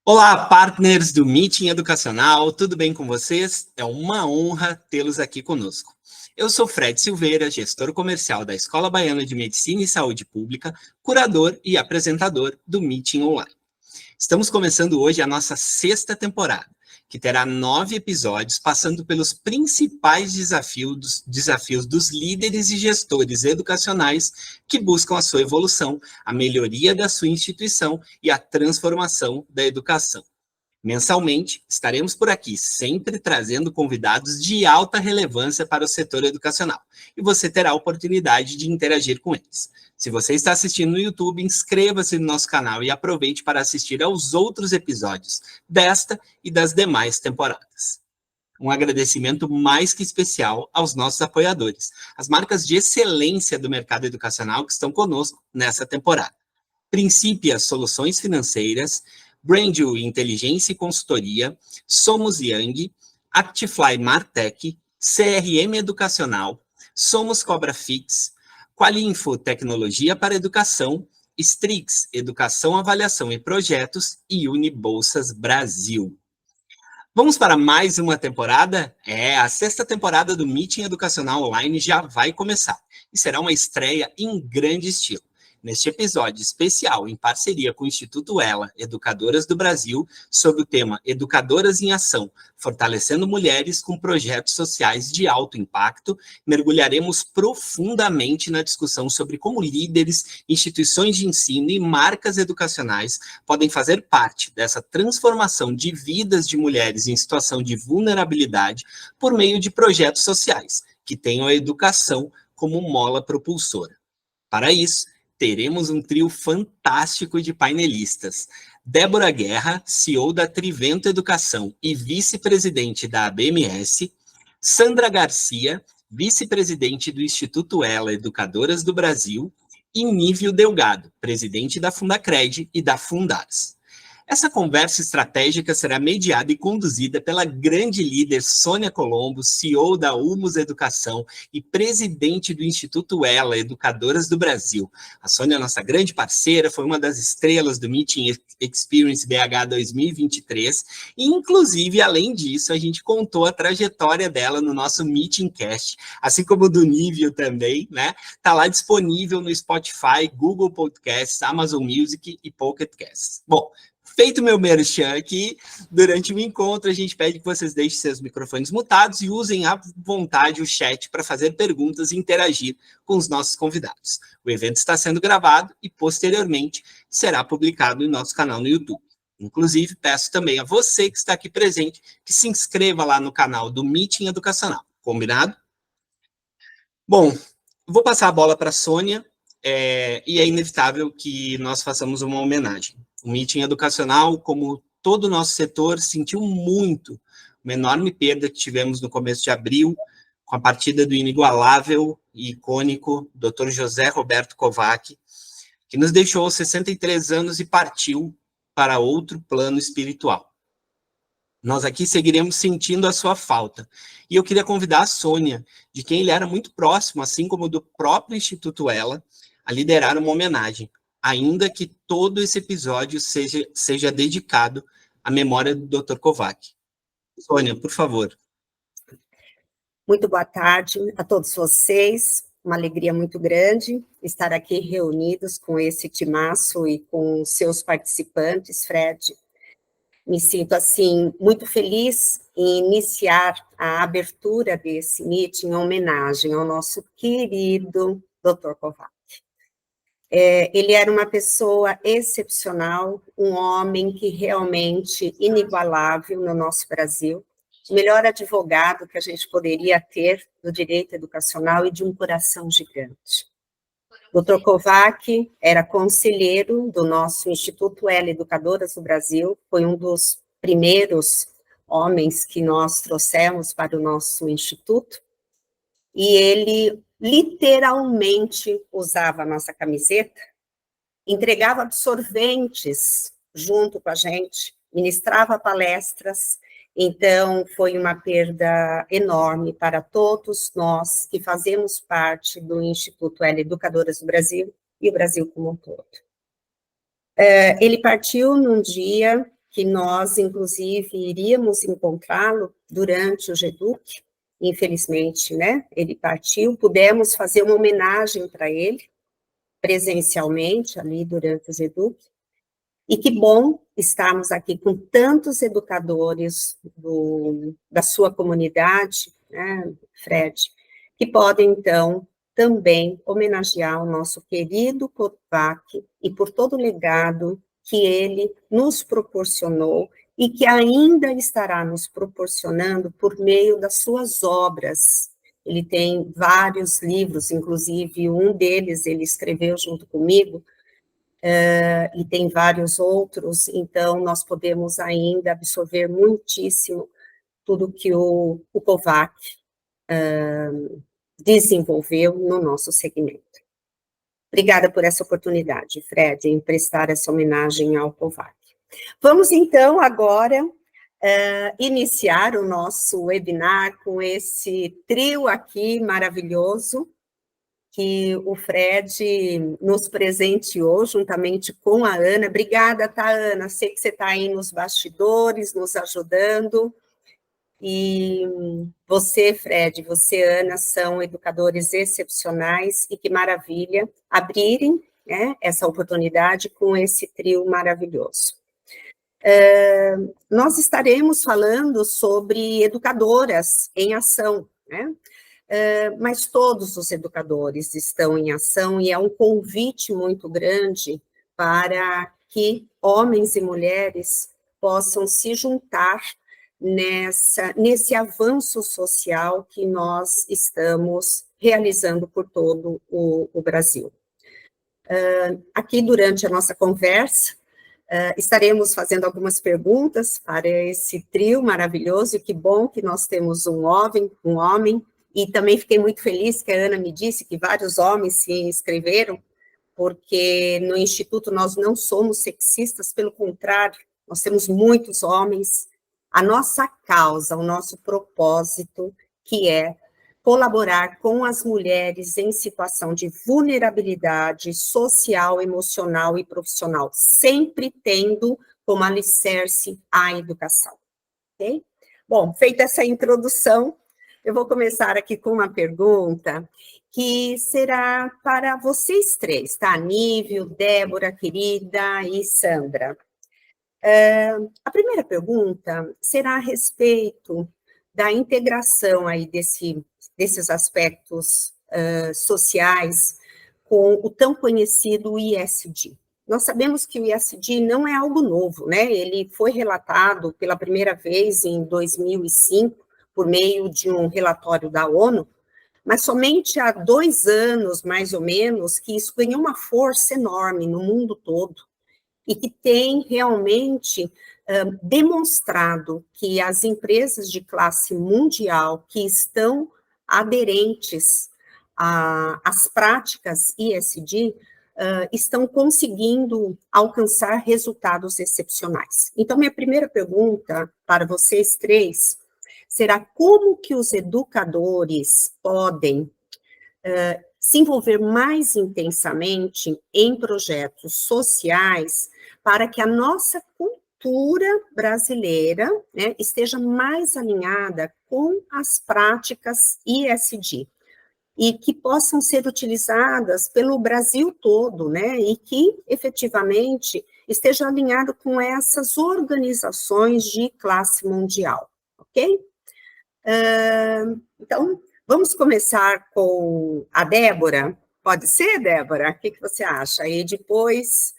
Olá, partners do Meeting Educacional, tudo bem com vocês? É uma honra tê-los aqui conosco. Eu sou Fred Silveira, gestor comercial da Escola Baiana de Medicina e Saúde Pública, curador e apresentador do Meeting Online. Estamos começando hoje a nossa 6ª temporada, que terá 9 episódios passando pelos principais desafios dos líderes e gestores educacionais que buscam a sua evolução, a melhoria da sua instituição e a transformação da educação. Mensalmente, estaremos por aqui, sempre trazendo convidados de alta relevância para o setor educacional, e você terá a oportunidade de interagir com eles. Se você está assistindo no YouTube, inscreva-se no nosso canal e aproveite para assistir aos outros episódios desta e das demais temporadas. Um agradecimento mais que especial aos nossos apoiadores, as marcas de excelência do mercado educacional que estão conosco nessa temporada. Principia Soluções Financeiras, Brandwell Inteligência e Consultoria, Somos Young, Actifly Martech, CRM Educacional, Somos Cobra Fix, Qualinfo Tecnologia para Educação, Strix Educação, Avaliação e Projetos e Unibolsas Brasil. Vamos para mais uma temporada? A 6ª temporada do Meeting Educacional Online já vai começar e será uma estreia em grande estilo. Neste episódio especial, em parceria com o Instituto Ela, Educadoras do Brasil, sobre o tema Educadoras em Ação, fortalecendo mulheres com projetos sociais de alto impacto, mergulharemos profundamente na discussão sobre como líderes, instituições de ensino e marcas educacionais podem fazer parte dessa transformação de vidas de mulheres em situação de vulnerabilidade por meio de projetos sociais, que tenham a educação como mola propulsora. Para isso, teremos um trio fantástico de painelistas. Débora Guerra, CEO da Trivento Educação e vice-presidente da ABMS, Sandra Garcia, vice-presidente do Instituto Ela Educadoras do Brasil, e Nívio Delgado, presidente da Fundacred e da Fundars. Essa conversa estratégica será mediada e conduzida pela grande líder Sônia Colombo, CEO da Humus Educação e presidente do Instituto Ela, Educadoras do Brasil. A Sônia é nossa grande parceira, foi uma das estrelas do Meeting Experience BH 2023, e inclusive, além disso, a gente contou a trajetória dela no nosso Meeting Cast, assim como do Nívio também, né? Está lá disponível no Spotify, Google Podcasts, Amazon Music e Pocket Casts. Bom, feito meu merchan aqui, durante o encontro a gente pede que vocês deixem seus microfones mutados e usem à vontade o chat para fazer perguntas e interagir com os nossos convidados. O evento está sendo gravado e posteriormente será publicado no nosso canal no YouTube. Inclusive, peço também a você que está aqui presente que se inscreva lá no canal do Meeting Educacional. Combinado? Bom, vou passar a bola para a Sônia, e é inevitável que nós façamos uma homenagem. O Meeting Educacional, como todo o nosso setor, sentiu muito uma enorme perda que tivemos no começo de abril, com a partida do inigualável e icônico Dr. José Roberto Kovac, que nos deixou aos 63 anos e partiu para outro plano espiritual. Nós aqui seguiremos sentindo a sua falta. E eu queria convidar a Sônia, de quem ele era muito próximo, assim como do próprio Instituto Ela, a liderar uma homenagem, ainda que todo esse episódio seja dedicado à memória do Dr. Kovac. Sônia, por favor. Muito boa tarde a todos vocês. Uma alegria muito grande estar aqui reunidos com esse timaço e com seus participantes, Fred. Me sinto, assim, muito feliz em iniciar a abertura desse meeting em homenagem ao nosso querido Dr. Kovac. Ele era uma pessoa excepcional, um homem que realmente inigualável no nosso Brasil, o melhor advogado que a gente poderia ter do direito educacional e de um coração gigante. Dr. Kovac era conselheiro do nosso Instituto Ela Educadoras do Brasil, foi um dos primeiros homens que nós trouxemos para o nosso instituto, e ele literalmente usava a nossa camiseta, entregava absorventes junto com a gente, ministrava palestras. Então, foi uma perda enorme para todos nós que fazemos parte do Instituto Ela Educadoras do Brasil e o Brasil como um todo. Ele partiu num dia que nós, inclusive, iríamos encontrá-lo durante o GEDUC, infelizmente, né, ele partiu, pudemos fazer uma homenagem para ele, presencialmente, ali durante o GEDUC, e que bom estarmos aqui com tantos educadores da sua comunidade, né, Fred, que podem, então, também homenagear o nosso querido Kovac e por todo o legado que ele nos proporcionou e que ainda estará nos proporcionando por meio das suas obras. Ele tem vários livros, inclusive um deles ele escreveu junto comigo, e tem vários outros, então nós podemos ainda absorver muitíssimo tudo que o Kovac desenvolveu no nosso segmento. Obrigada por essa oportunidade, Fred, em prestar essa homenagem ao Kovac. Vamos, então, agora iniciar o nosso webinar com esse trio aqui maravilhoso, que o Fred nos presenteou, juntamente com a Ana. Obrigada, tá, Ana? Sei que você está aí nos bastidores, nos ajudando. E você, Fred, você, Ana, são educadores excepcionais, e que maravilha abrirem, né, essa oportunidade com esse trio maravilhoso. Nós estaremos falando sobre educadoras em ação, né? Mas todos os educadores estão em ação, e é um convite muito grande para que homens e mulheres possam se juntar nesse avanço social que nós estamos realizando por todo o Brasil. Aqui, durante a nossa conversa, estaremos fazendo algumas perguntas para esse trio maravilhoso, e que bom que nós temos um homem, e também fiquei muito feliz que a Ana me disse que vários homens se inscreveram, porque no Instituto nós não somos sexistas, pelo contrário, nós temos muitos homens. A nossa causa, o nosso propósito, que é colaborar com as mulheres em situação de vulnerabilidade social, emocional e profissional, sempre tendo como alicerce a educação. Ok? Bom, feita essa introdução, eu vou começar aqui com uma pergunta que será para vocês três, tá? Nível, Débora, querida, e Sandra. A primeira pergunta será a respeito da integração aí desses aspectos sociais com o tão conhecido ISD. Nós sabemos que o ISD não é algo novo, né? Ele foi relatado pela primeira vez em 2005, por meio de um relatório da ONU, mas somente há 2 anos, mais ou menos, que isso ganhou uma força enorme no mundo todo, e que tem realmente demonstrado que as empresas de classe mundial que estão aderentes às práticas ISD estão conseguindo alcançar resultados excepcionais. Então, minha primeira pergunta para vocês três será: como que os educadores podem se envolver mais intensamente em projetos sociais para que a nossa cultura brasileira, né, esteja mais alinhada com as práticas ISD, e que possam ser utilizadas pelo Brasil todo, né, e que, efetivamente, esteja alinhado com essas organizações de classe mundial, ok? Então, vamos começar com a Débora. Pode ser, Débora? O que você acha? E depois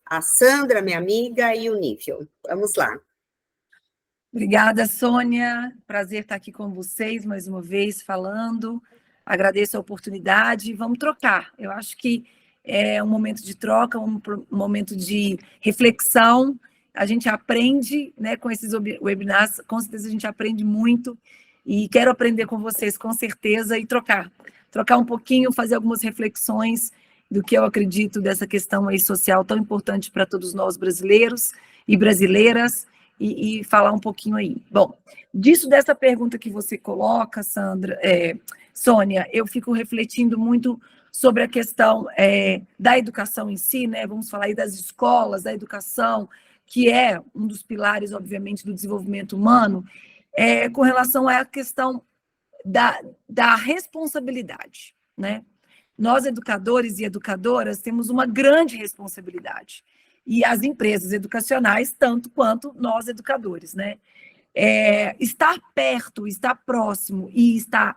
a Sandra, minha amiga, e o Nível. Vamos lá. Obrigada, Sônia. Prazer estar aqui com vocês mais uma vez falando. Agradeço a oportunidade. Vamos trocar. Eu acho que é um momento de troca, um momento de reflexão. A gente aprende, né, com esses webinars, com certeza a gente aprende muito, e quero aprender com vocês, com certeza, e trocar um pouquinho, fazer algumas reflexões do que eu acredito dessa questão aí social tão importante para todos nós brasileiros e brasileiras, e falar um pouquinho aí. Bom, dessa pergunta que você coloca, Sônia, eu fico refletindo muito sobre a questão da educação em si, né? Vamos falar aí das escolas, da educação, que é um dos pilares, obviamente, do desenvolvimento humano, com relação à questão da responsabilidade, né? Nós, educadores e educadoras, temos uma grande responsabilidade. E as empresas educacionais, tanto quanto nós, educadores, né? Estar perto, estar próximo e estar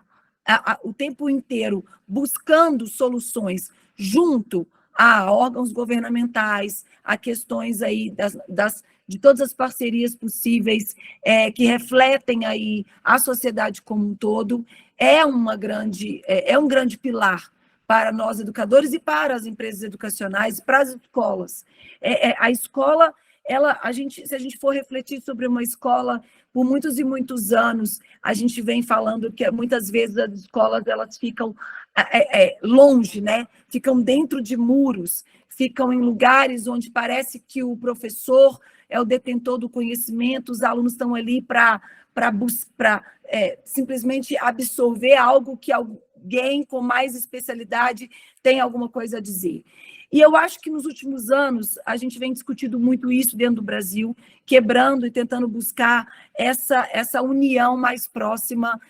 o tempo inteiro buscando soluções junto a órgãos governamentais, a questões aí de todas as parcerias possíveis que refletem aí a sociedade como um todo, é um grande pilar para nós educadores e para as empresas educacionais, para as escolas. A escola, se a gente for refletir sobre uma escola por muitos e muitos anos, a gente vem falando que muitas vezes as escolas elas ficam longe, né? Ficam dentro de muros, ficam em lugares onde parece que o professor é o detentor do conhecimento, os alunos estão ali para simplesmente absorver algo que alguém com mais especialidade tem alguma coisa a dizer. E eu acho que nos últimos anos a gente vem discutindo muito isso dentro do Brasil, quebrando e tentando buscar essa união mais próxima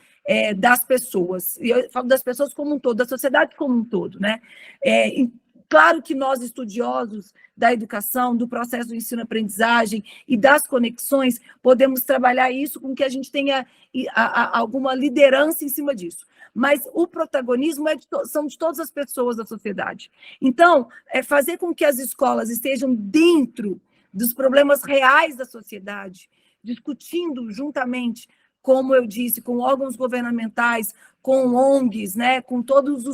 das pessoas. E eu falo das pessoas como um todo, da sociedade como um todo, né? Claro que nós, estudiosos da educação, do processo do ensino-aprendizagem e das conexões, podemos trabalhar isso com que a gente tenha alguma liderança em cima disso. Mas o protagonismo são de todas as pessoas da sociedade. Então, fazer com que as escolas estejam dentro dos problemas reais da sociedade, discutindo juntamente, como eu disse, com órgãos governamentais, com ONGs, né, com todas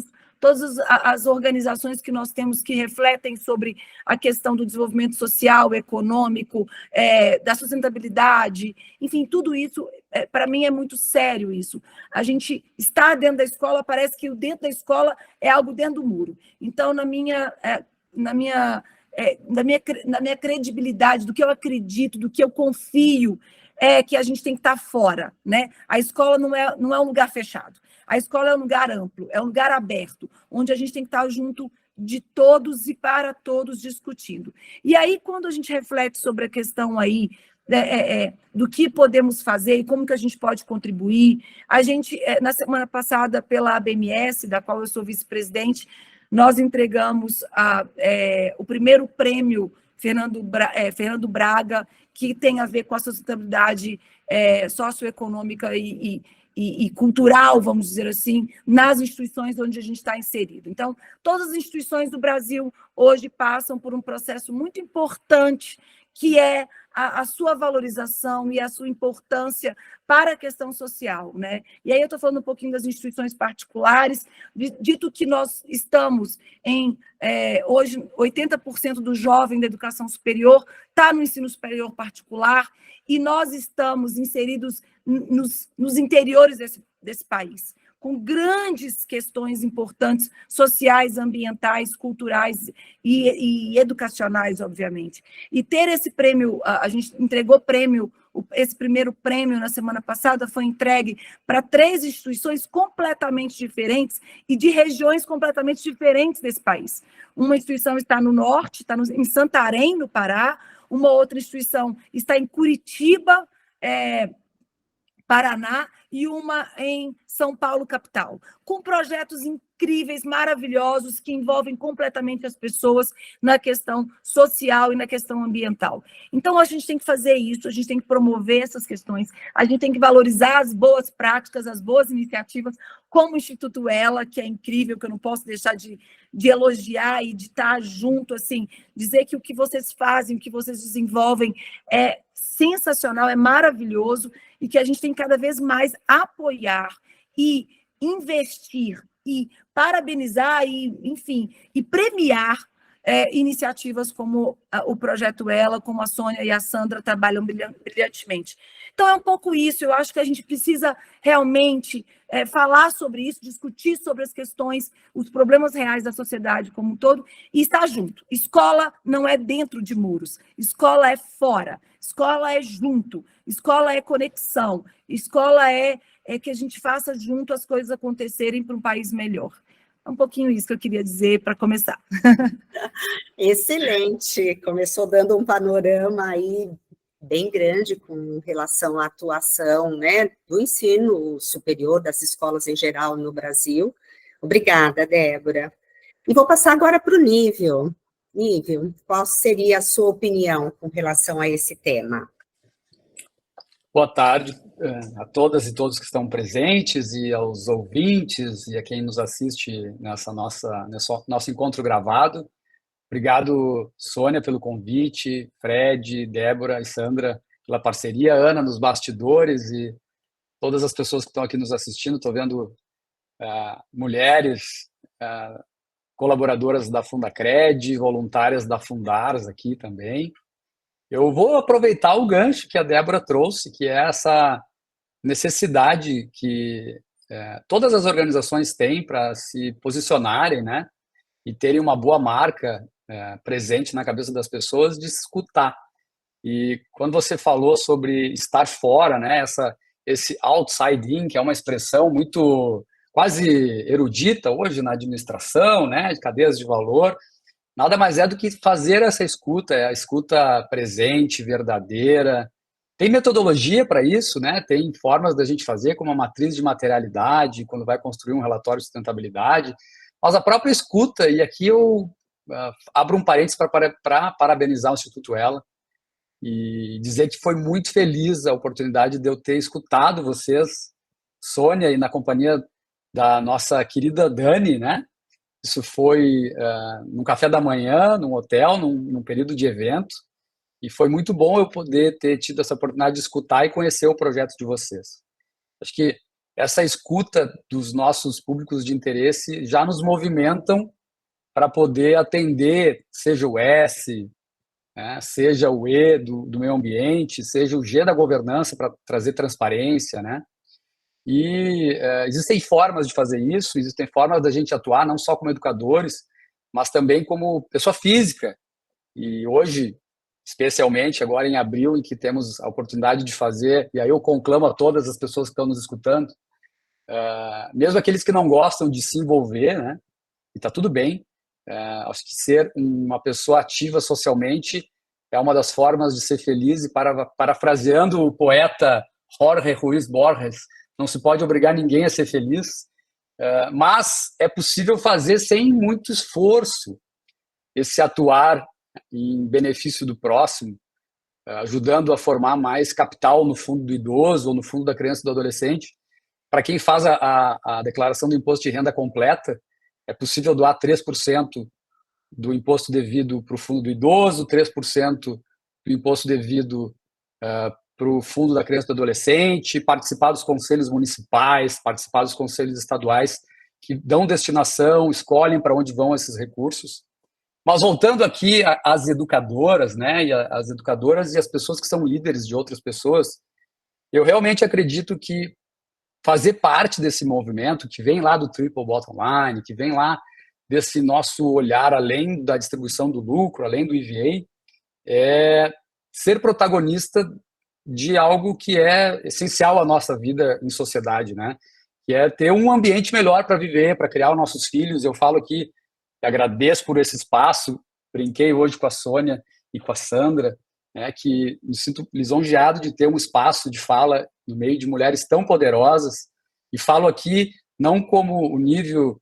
as organizações que nós temos que refletem sobre a questão do desenvolvimento social, econômico, da sustentabilidade, enfim, tudo isso, para mim, é muito sério isso. A gente está dentro da escola, parece que o dentro da escola é algo dentro do muro. Então, na minha credibilidade, do que eu acredito, do que eu confio, que a gente tem que estar fora, né? A escola não é um lugar fechado. A escola é um lugar amplo, é um lugar aberto, onde a gente tem que estar junto de todos e para todos discutindo. E aí, quando a gente reflete sobre a questão aí do que podemos fazer e como que a gente pode contribuir, a gente, na semana passada, pela ABMS, da qual eu sou vice-presidente, nós entregamos o primeiro prêmio Fernando Braga, que tem a ver com a sustentabilidade socioeconômica e cultural, vamos dizer assim, nas instituições onde a gente está inserido. Então, todas as instituições do Brasil hoje passam por um processo muito importante, que é a sua valorização e a sua importância para a questão social, né? E aí eu estou falando um pouquinho das instituições particulares, dito que nós estamos hoje, 80% do jovem da educação superior está no ensino superior particular, e nós estamos inseridos nos interiores desse país, com grandes questões importantes, sociais, ambientais, culturais e educacionais, obviamente. E ter esse prêmio, a gente entregou esse primeiro prêmio na semana passada, foi entregue para 3 instituições completamente diferentes e de regiões completamente diferentes desse país. Uma instituição está no norte, está em Santarém, no Pará, uma outra instituição está em Curitiba, Paraná, e uma em São Paulo, capital, com projetos incríveis, maravilhosos, que envolvem completamente as pessoas na questão social e na questão ambiental. Então, a gente tem que fazer isso, a gente tem que promover essas questões, a gente tem que valorizar as boas práticas, as boas iniciativas, como o Instituto Ela, que é incrível, que eu não posso deixar de elogiar e de estar junto, assim, dizer que o que vocês fazem, o que vocês desenvolvem é sensacional, é maravilhoso, e que a gente tem que cada vez mais apoiar e investir e parabenizar e, enfim, e premiar iniciativas como o Projeto Ela, como a Sônia e a Sandra trabalham brilhantemente. Então, é um pouco isso, eu acho que a gente precisa realmente falar sobre isso, discutir sobre as questões, os problemas reais da sociedade como um todo, e estar junto. Escola não é dentro de muros, escola é fora, escola é junto, escola é conexão, escola é que a gente faça junto as coisas acontecerem para um país melhor. É um pouquinho isso que eu queria dizer para começar. Excelente, começou dando um panorama aí bem grande com relação à atuação, né, do ensino superior, das escolas em geral no Brasil. Obrigada, Débora. E vou passar agora para o Nível. Nível, qual seria a sua opinião com relação a esse tema? Boa tarde a todas e todos que estão presentes e aos ouvintes e a quem nos assiste nesse nosso encontro gravado. Obrigado, Sônia, pelo convite, Fred, Débora e Sandra pela parceria, Ana nos bastidores e todas as pessoas que estão aqui nos assistindo. Estou vendo mulheres colaboradoras da Fundacred, voluntárias da Fundars aqui também. Eu vou aproveitar o gancho que a Débora trouxe, que é essa necessidade que todas as organizações têm para se posicionarem, né, e terem uma boa marca presente na cabeça das pessoas, de escutar. E quando você falou sobre estar fora, né, esse outside in, que é uma expressão muito quase erudita hoje na administração, né, de cadeias de valor, nada mais é do que fazer essa escuta, a escuta presente, verdadeira. Tem metodologia para isso, né? Tem formas da gente fazer, como a matriz de materialidade, quando vai construir um relatório de sustentabilidade. Mas a própria escuta, e aqui eu abro um parênteses para parabenizar o Instituto Ela e dizer que foi muito feliz a oportunidade de eu ter escutado vocês, Sônia, e na companhia da nossa querida Dani, né? Isso foi num café da manhã, num hotel, num período de evento, e foi muito bom eu poder ter tido essa oportunidade de escutar e conhecer o projeto de vocês. Acho que essa escuta dos nossos públicos de interesse já nos movimentam para poder atender, seja o S, né, seja o E do meio ambiente, seja o G da governança para trazer transparência, né? E existem formas de fazer isso, existem formas da gente atuar não só como educadores, mas também como pessoa física. E hoje, especialmente agora em abril, em que temos a oportunidade de fazer, e aí eu conclamo a todas as pessoas que estão nos escutando, mesmo aqueles que não gostam de se envolver, né? E está tudo bem. Acho que ser uma pessoa ativa socialmente é uma das formas de ser feliz, e parafraseando o poeta Jorge Luis Borges, não se pode obrigar ninguém a ser feliz, mas é possível fazer sem muito esforço esse atuar em benefício do próximo, ajudando a formar mais capital no fundo do idoso ou no fundo da criança e do adolescente. Para quem faz a declaração do imposto de renda completa, é possível doar 3% do imposto devido para o fundo do idoso, 3% do imposto devido para o fundo da criança e do adolescente, participar dos conselhos municipais, participar dos conselhos estaduais, que dão destinação, escolhem para onde vão esses recursos. Mas voltando aqui às educadoras, né, e as educadoras e as pessoas que são líderes de outras pessoas, eu realmente acredito que fazer parte desse movimento, que vem lá do Triple Bottom Line, que vem lá desse nosso olhar além da distribuição do lucro, além do EVA, é ser protagonista de algo que é essencial à nossa vida em sociedade, né? Que é ter um ambiente melhor para viver, para criar os nossos filhos. Eu falo aqui, agradeço por esse espaço, brinquei hoje com a Sônia e com a Sandra, né, que me sinto lisonjeado de ter um espaço de fala no meio de mulheres tão poderosas, e falo aqui não como o nível,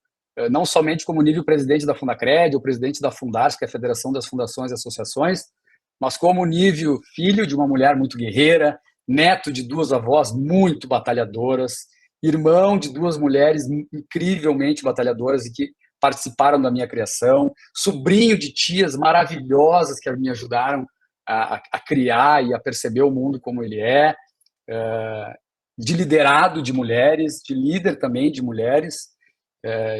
não somente como nível presidente da Fundacred ou presidente da Fundars, que é a Federação das Fundações e Associações, mas como nível filho de uma mulher muito guerreira, neto de duas avós muito batalhadoras, irmão de duas mulheres incrivelmente batalhadoras e que participaram da minha criação, sobrinho de tias maravilhosas que me ajudaram a criar e a perceber o mundo como ele é, de liderado de mulheres, de líder também de mulheres,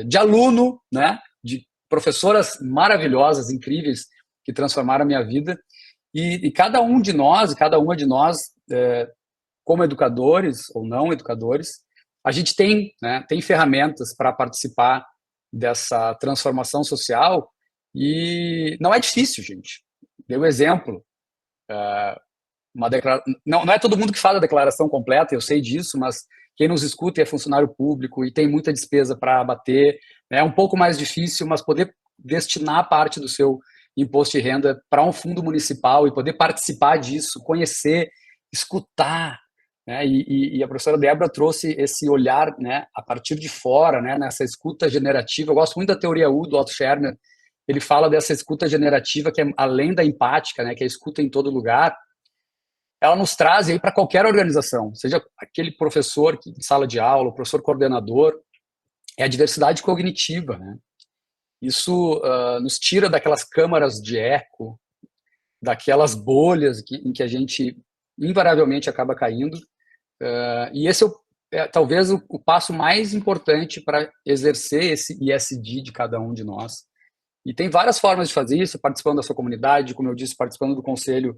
de aluno, né, de professoras maravilhosas, incríveis, que transformaram a minha vida. E cada um de nós, cada uma de nós, como educadores ou não educadores, a gente tem, né, tem ferramentas para participar dessa transformação social, e não é difícil, gente. Dei um exemplo. Não é todo mundo que faz a declaração completa, eu sei disso, mas quem nos escuta é funcionário público e tem muita despesa para abater, é um pouco mais difícil, mas poder destinar parte do seu imposto de renda para um fundo municipal e poder participar disso, conhecer, escutar, né? E a professora Débora trouxe esse olhar, né, a partir de fora, né, nessa escuta generativa. Eu gosto muito da teoria U do Otto Scherner. Ele fala dessa escuta generativa que é além da empática, né, que é a escuta em todo lugar. Ela nos traz aí para qualquer organização, seja aquele professor de sala de aula, o professor coordenador, é a diversidade cognitiva, né? Isso nos tira daquelas câmaras de eco, daquelas bolhas em que a gente invariavelmente acaba caindo, e esse é talvez o passo mais importante para exercer esse ISD de cada um de nós. E tem várias formas de fazer isso, participando da sua comunidade, como eu disse, participando do conselho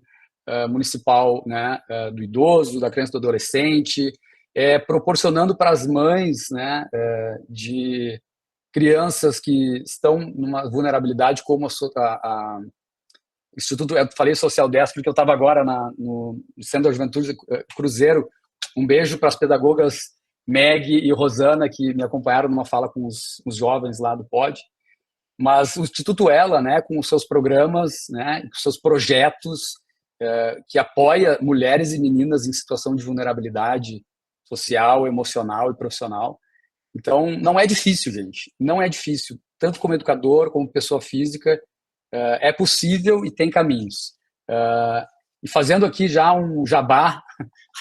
municipal, né, do idoso, da criança e do adolescente, proporcionando para as mães, né, de crianças que estão numa vulnerabilidade, como a Instituto, eu falei Social 10, porque eu estava agora no Centro da Juventude Cruzeiro. Um beijo para as pedagogas Meg e Rosana, que me acompanharam numa fala com os jovens lá do POD. Mas o Instituto Ela, né, com os seus programas, né, com os seus projetos, que apoia mulheres e meninas em situação de vulnerabilidade social, emocional e profissional. Então, não é difícil, gente. Não é difícil. Tanto como educador, como pessoa física, é possível e tem caminhos. E fazendo aqui já um jabá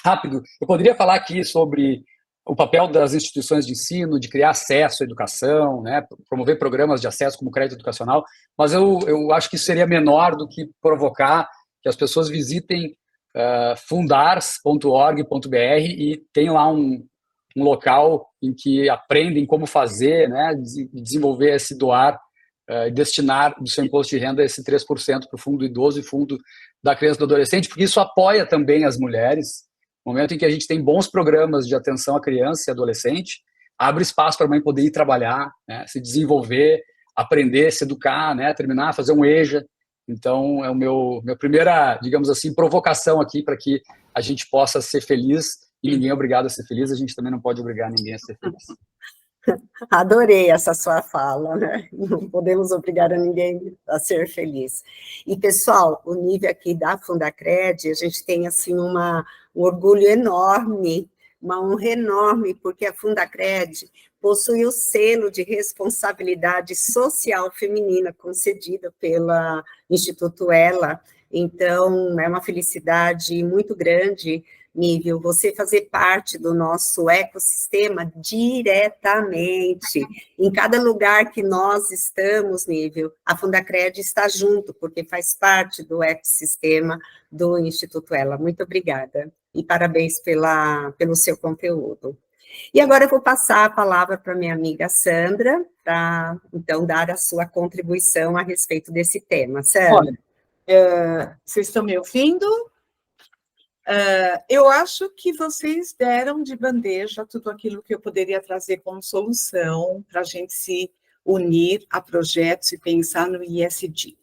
rápido, eu poderia falar aqui sobre o papel das instituições de ensino, de criar acesso à educação, né, promover programas de acesso como crédito educacional, mas eu acho que isso seria menor do que provocar que as pessoas visitem fundars.org.br e tem lá um local em que aprendem como fazer, né, desenvolver esse doar e destinar do seu imposto de renda esse 3% para o fundo do idoso e fundo da criança e do adolescente, porque isso apoia também as mulheres. No momento em que a gente tem bons programas de atenção à criança e adolescente, abre espaço para a mãe poder ir trabalhar, né, se desenvolver, aprender, se educar, né, terminar, fazer um EJA. Então, é minha primeira, digamos assim, provocação aqui para que a gente possa ser feliz, e ninguém é obrigado a ser feliz, a gente também não pode obrigar ninguém a ser feliz. Adorei essa sua fala, né? Não podemos obrigar a ninguém a ser feliz. E, pessoal, o nível aqui da Fundacred, a gente tem, assim, um orgulho enorme, uma honra enorme, porque a Fundacred possui o selo de responsabilidade social feminina concedido pela Instituto Ela. Então, é uma felicidade muito grande, Nível, você fazer parte do nosso ecossistema diretamente. Em cada lugar que nós estamos, Nível, a Fundacred está junto, porque faz parte do ecossistema do Instituto Ela. Muito obrigada. E parabéns pelo seu conteúdo. E agora eu vou passar a palavra para minha amiga Sandra, para, então, dar a sua contribuição a respeito desse tema. Sandra. Olha, vocês estão me ouvindo? Eu acho que vocês deram de bandeja tudo aquilo que eu poderia trazer como solução para a gente se unir a projetos e pensar no ISD.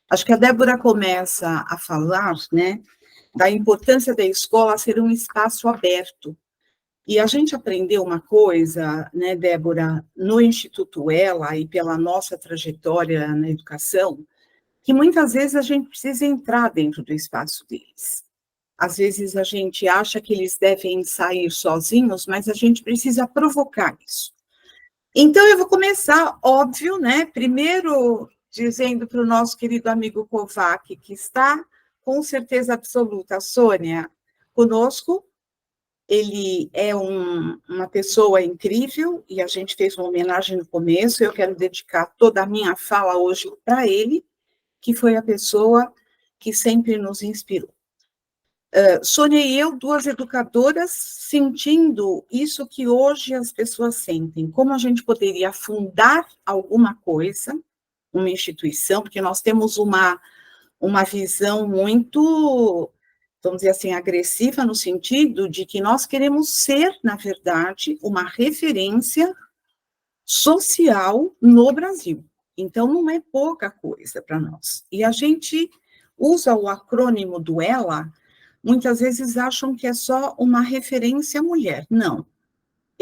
Acho que a Débora começa a falar, né, da importância da escola ser um espaço aberto. E a gente aprendeu uma coisa, né, Débora, no Instituto Ela e pela nossa trajetória na educação, que muitas vezes a gente precisa entrar dentro do espaço deles. Às vezes a gente acha que eles devem sair sozinhos, mas a gente precisa provocar isso. Então, eu vou começar, óbvio, né? Primeiro, dizendo para o nosso querido amigo Kovac, que está com certeza absoluta, Sônia, conosco. Ele é uma pessoa incrível, e a gente fez uma homenagem no começo, eu quero dedicar toda a minha fala hoje para ele, que foi a pessoa que sempre nos inspirou. Sônia e eu, duas educadoras, sentindo isso que hoje as pessoas sentem, como a gente poderia fundar alguma coisa, uma instituição, porque nós temos uma visão muito, vamos dizer assim, agressiva, no sentido de que nós queremos ser, na verdade, uma referência social no Brasil. Então, não é pouca coisa para nós. E a gente usa o acrônimo do ELA, muitas vezes acham que é só uma referência à mulher. Não.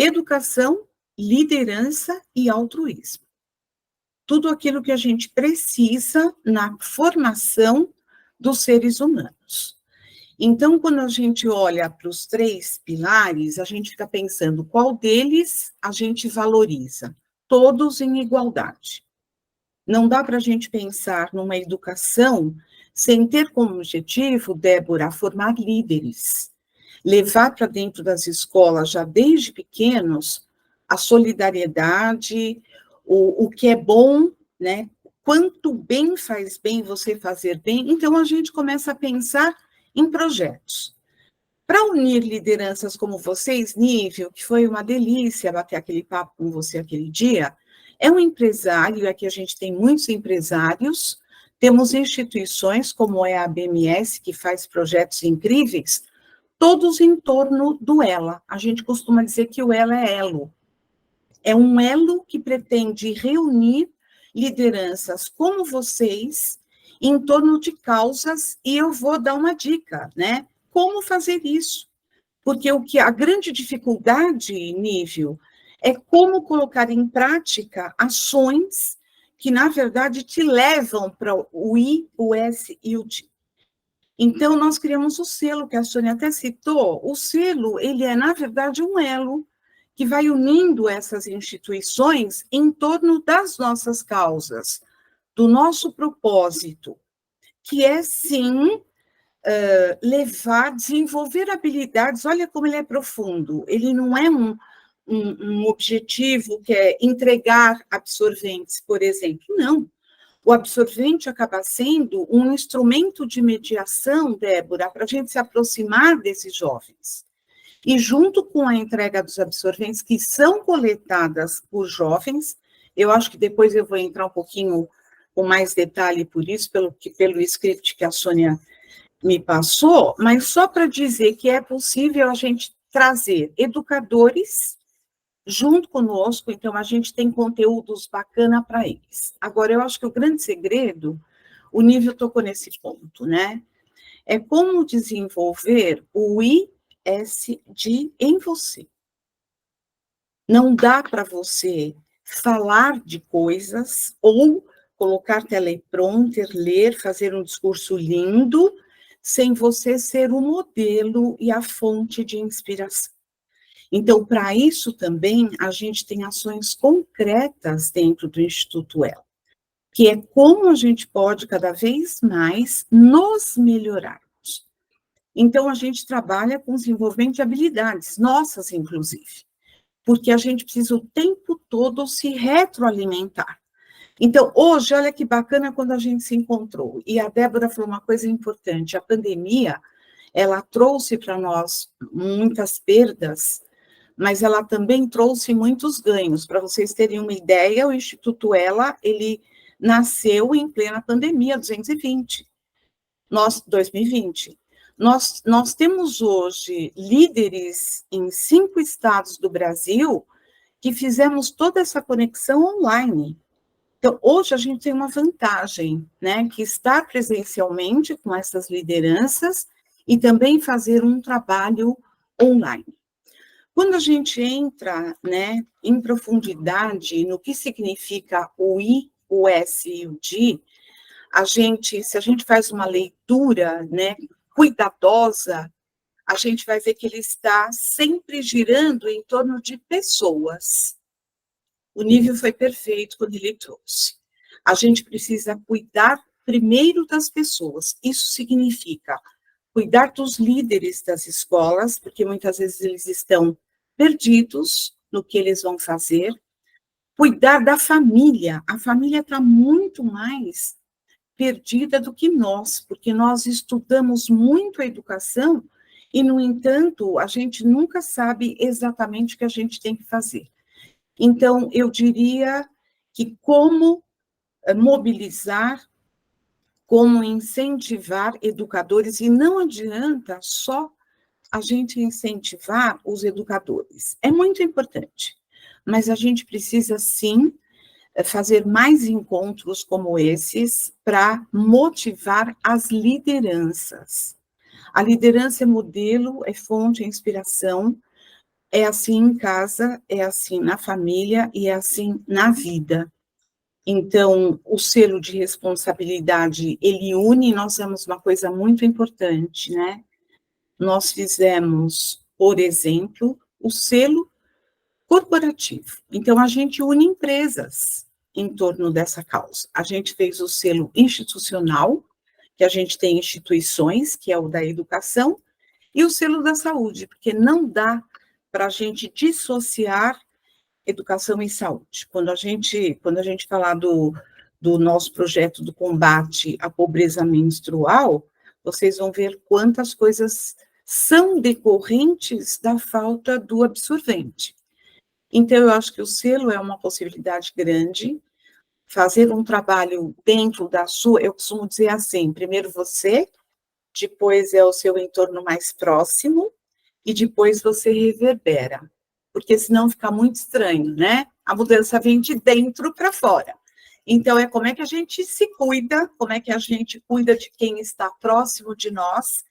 educação, liderança e altruísmo. Tudo aquilo que a gente precisa na formação dos seres humanos. Então, quando a gente olha para os 3 pilares, a gente fica pensando qual deles a gente valoriza, todos em igualdade. Não dá para a gente pensar numa educação sem ter como objetivo, Débora, formar líderes, levar para dentro das escolas, já desde pequenos, a solidariedade, o que é bom, né? Quanto bem faz bem você fazer bem, então a gente começa a pensar em projetos. Para unir lideranças como vocês, Nível, que foi uma delícia bater aquele papo com você aquele dia, é um empresário, aqui a gente tem muitos empresários, temos instituições como é a BMS, que faz projetos incríveis, todos em torno do ELA. A gente costuma dizer que o ELA é elo. É um elo que pretende reunir lideranças como vocês em torno de causas, e eu vou dar uma dica, né? Como fazer isso? Porque a grande dificuldade, Nível, é como colocar em prática ações que, na verdade, te levam para o I, o S e o D. Então, nós criamos o selo, que a Sônia até citou. O selo, ele é, na verdade, um elo que vai unindo essas instituições em torno das nossas causas, do nosso propósito, que é, sim, desenvolver habilidades. Olha como ele é profundo. Ele não é um objetivo que é entregar absorventes, por exemplo. Não. O absorvente acaba sendo um instrumento de mediação, Débora, para a gente se aproximar desses jovens. E junto com a entrega dos absorventes, que são coletadas por jovens, eu acho que depois eu vou entrar um pouquinho com mais detalhe por isso, pelo script que a Sônia me passou, mas só para dizer que é possível a gente trazer educadores junto conosco, então a gente tem conteúdos bacana para eles. Agora, eu acho que o grande segredo, o Nível tocou nesse ponto, né? É como desenvolver o ISD em você. Não dá para você falar de coisas ou colocar teleprompter, ler, fazer um discurso lindo, sem você ser o modelo e a fonte de inspiração. Então, para isso também, a gente tem ações concretas dentro do Instituto ELA, que é como a gente pode cada vez mais nos melhorarmos. Então, a gente trabalha com desenvolvimento de habilidades, nossas inclusive, porque a gente precisa o tempo todo se retroalimentar. Então, hoje, olha que bacana quando a gente se encontrou, e a Débora falou uma coisa importante, a pandemia, ela trouxe para nós muitas perdas, mas ela também trouxe muitos ganhos. Para vocês terem uma ideia, o Instituto ELA, ele nasceu em plena pandemia, 2020. Nós temos hoje líderes em 5 estados do Brasil que fizemos toda essa conexão online. Então, hoje a gente tem uma vantagem, né, que estar presencialmente com essas lideranças e também fazer um trabalho online. Quando a gente entra, né, em profundidade no que significa o I, o S e o D, se a gente faz uma leitura, né, cuidadosa, a gente vai ver que ele está sempre girando em torno de pessoas. O Nível foi perfeito quando ele trouxe. A gente precisa cuidar primeiro das pessoas. Isso significa cuidar dos líderes das escolas, porque muitas vezes eles estão perdidos no que eles vão fazer. Cuidar da família. A família está muito mais perdida do que nós, porque nós estudamos muito a educação e, no entanto, a gente nunca sabe exatamente o que a gente tem que fazer. Então, eu diria que como mobilizar, como incentivar educadores, e não adianta só a gente incentivar os educadores. É muito importante, mas a gente precisa, sim, fazer mais encontros como esses para motivar as lideranças. A liderança é modelo, é fonte, é inspiração, É assim em casa, é assim na família e é assim na vida. Então, o selo de responsabilidade, ele une, nós temos uma coisa muito importante, né? Nós fizemos, por exemplo, o selo corporativo. Então, a gente une empresas em torno dessa causa. A gente fez o selo institucional, que a gente tem instituições, que é o da educação, e o selo da saúde, porque não dá para a gente dissociar educação e saúde. Quando a gente falar do nosso projeto do combate à pobreza menstrual, vocês vão ver quantas coisas são decorrentes da falta do absorvente. Então, eu acho que o selo é uma possibilidade grande, fazer um trabalho dentro da sua, eu costumo dizer assim, primeiro você, depois é o seu entorno mais próximo, e depois você reverbera, porque senão fica muito estranho, né? A mudança vem de dentro para fora. Então, é como é que a gente se cuida, como é que a gente cuida de quem está próximo de nós,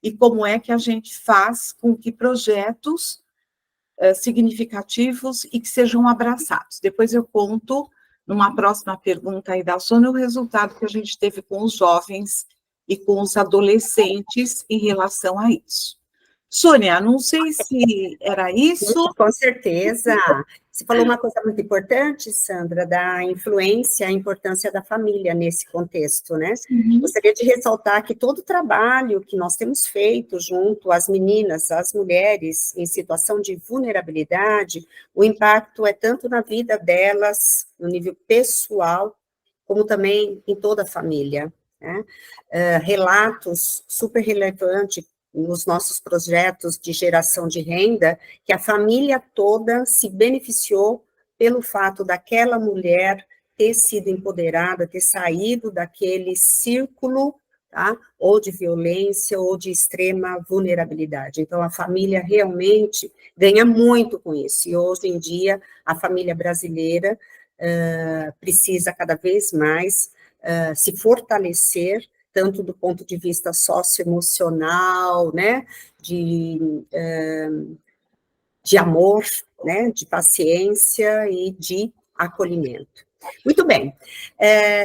e como é que a gente faz com que projetos significativos e que sejam abraçados. Depois eu conto, numa próxima pergunta aí da Sônia, o resultado que a gente teve com os jovens e com os adolescentes em relação a isso. Sônia, não sei se era isso. Com certeza. Você falou uma coisa muito importante, Sandra, da influência, a importância da família nesse contexto, né? Gostaria de ressaltar que todo o trabalho que nós temos feito junto às meninas, às mulheres em situação de vulnerabilidade, o impacto é tanto na vida delas, no nível pessoal, como também em toda a família, né? Relatos super relevantes nos nossos projetos de geração de renda, que a família toda se beneficiou pelo fato daquela mulher ter sido empoderada, ter saído daquele círculo, tá? Ou de violência, ou de extrema vulnerabilidade. Então, a família realmente ganha muito com isso, e hoje em dia, a família brasileira precisa cada vez mais se fortalecer, tanto do ponto de vista socioemocional, né, de amor, né, de paciência e de acolhimento. Muito bem,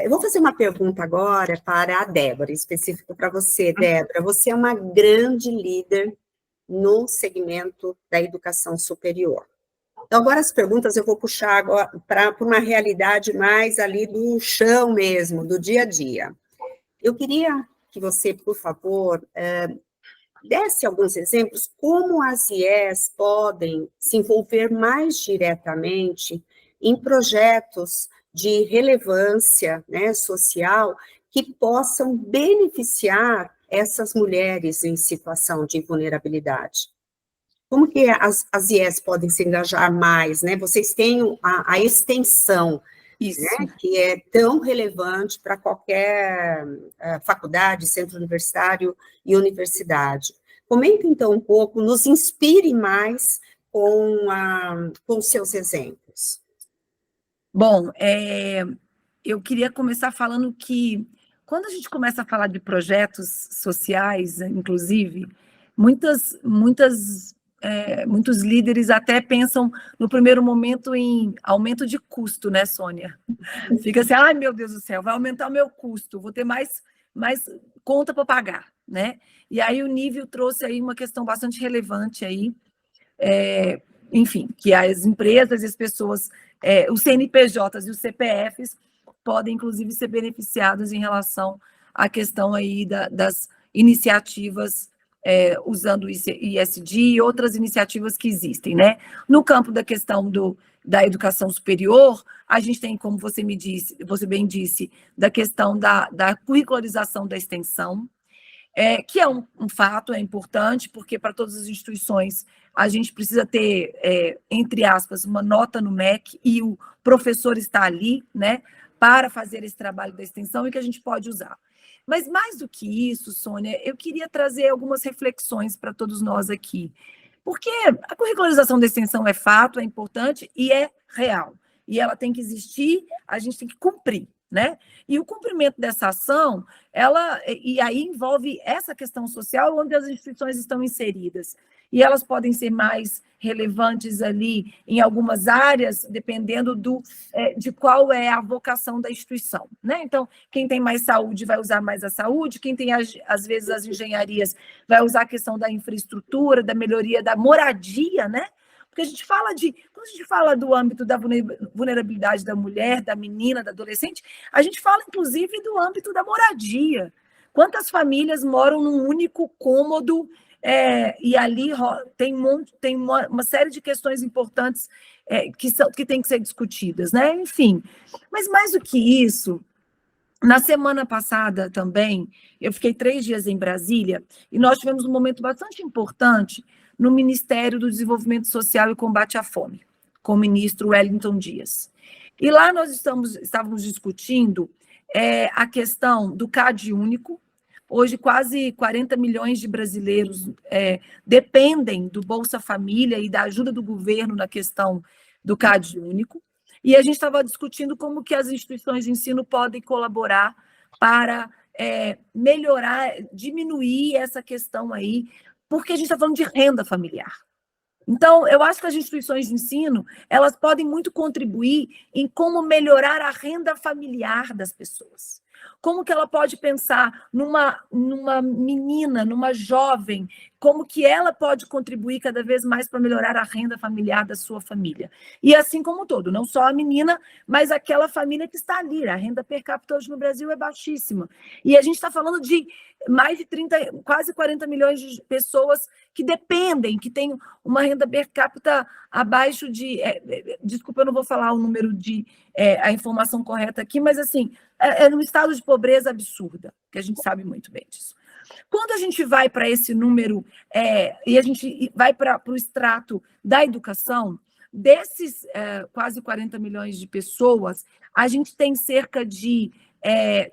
eu vou fazer uma pergunta agora para a Débora, específico para você, Débora. Você é uma grande líder no segmento da educação superior. Então, agora as perguntas eu vou puxar para uma realidade mais ali do chão mesmo, do dia a dia. Eu queria que você, por favor, desse alguns exemplos como as IES podem se envolver mais diretamente em projetos de relevância, né, social que possam beneficiar essas mulheres em situação de vulnerabilidade. Como que as IES podem se engajar mais, né? Vocês têm a extensão, né, que é tão relevante para qualquer faculdade, centro universitário e universidade. Comenta, então, um pouco, nos inspire mais com seus exemplos. Bom, eu queria começar falando que, quando a gente começa a falar de projetos sociais, inclusive, muitos líderes até pensam, no primeiro momento, em aumento de custo, né, Sônia? Fica assim, ai, meu Deus do céu, vai aumentar o meu custo, vou ter mais conta para pagar, né? E aí o Nível trouxe aí uma questão bastante relevante aí, enfim, que as empresas e as pessoas, os CNPJs e os CPFs podem, inclusive, ser beneficiados em relação à questão aí das iniciativas usando o ISD e outras iniciativas que existem, né? No campo da questão da educação superior, a gente tem, como você bem disse, da questão da curricularização da extensão, que é um fato, é importante, porque para todas as instituições a gente precisa ter, entre aspas, uma nota no MEC, e o professor está ali, né, para fazer esse trabalho da extensão, e que a gente pode usar. Mas mais do que isso, Sônia, eu queria trazer algumas reflexões para todos nós aqui, porque a curricularização da extensão é fato, é importante e é real, e ela tem que existir, a gente tem que cumprir, né? E o cumprimento dessa ação, e aí envolve essa questão social onde as instituições estão inseridas. E elas podem ser mais relevantes ali em algumas áreas, dependendo de qual é a vocação da instituição, né? Então, quem tem mais saúde vai usar mais a saúde, quem tem, às vezes, as engenharias vai usar a questão da infraestrutura, da melhoria da moradia, né? Porque quando a gente fala do âmbito da vulnerabilidade da mulher, da menina, da adolescente, a gente fala, inclusive, do âmbito da moradia. Quantas famílias moram num único cômodo, e ali tem uma série de questões importantes que têm que ser discutidas, né? Enfim, mas mais do que isso, na semana passada também, eu fiquei 3 dias em Brasília, e nós tivemos um momento bastante importante no Ministério do Desenvolvimento Social e Combate à Fome, com o ministro Wellington Dias. E lá nós estávamos discutindo a questão do CAD único. Hoje, quase 40 milhões de brasileiros dependem do Bolsa Família e da ajuda do governo na questão do CAD único. E a gente estava discutindo como que as instituições de ensino podem colaborar para melhorar, diminuir essa questão aí, porque a gente está falando de renda familiar. Então, eu acho que as instituições de ensino, elas podem muito contribuir em como melhorar a renda familiar das pessoas. Como que ela pode pensar numa menina, numa jovem, como que ela pode contribuir cada vez mais para melhorar a renda familiar da sua família. E assim como todo, não só a menina, mas aquela família que está ali. A renda per capita hoje no Brasil é baixíssima. E a gente está falando de mais de 30, quase 40 milhões de pessoas que dependem, que têm uma renda per capita abaixo de... desculpa, eu não vou falar o número a informação correta aqui, mas assim, num estado de pobreza absurda, que a gente sabe muito bem disso. Quando a gente vai para esse número, e a gente vai para o extrato da educação, desses quase 40 milhões de pessoas, a gente tem cerca de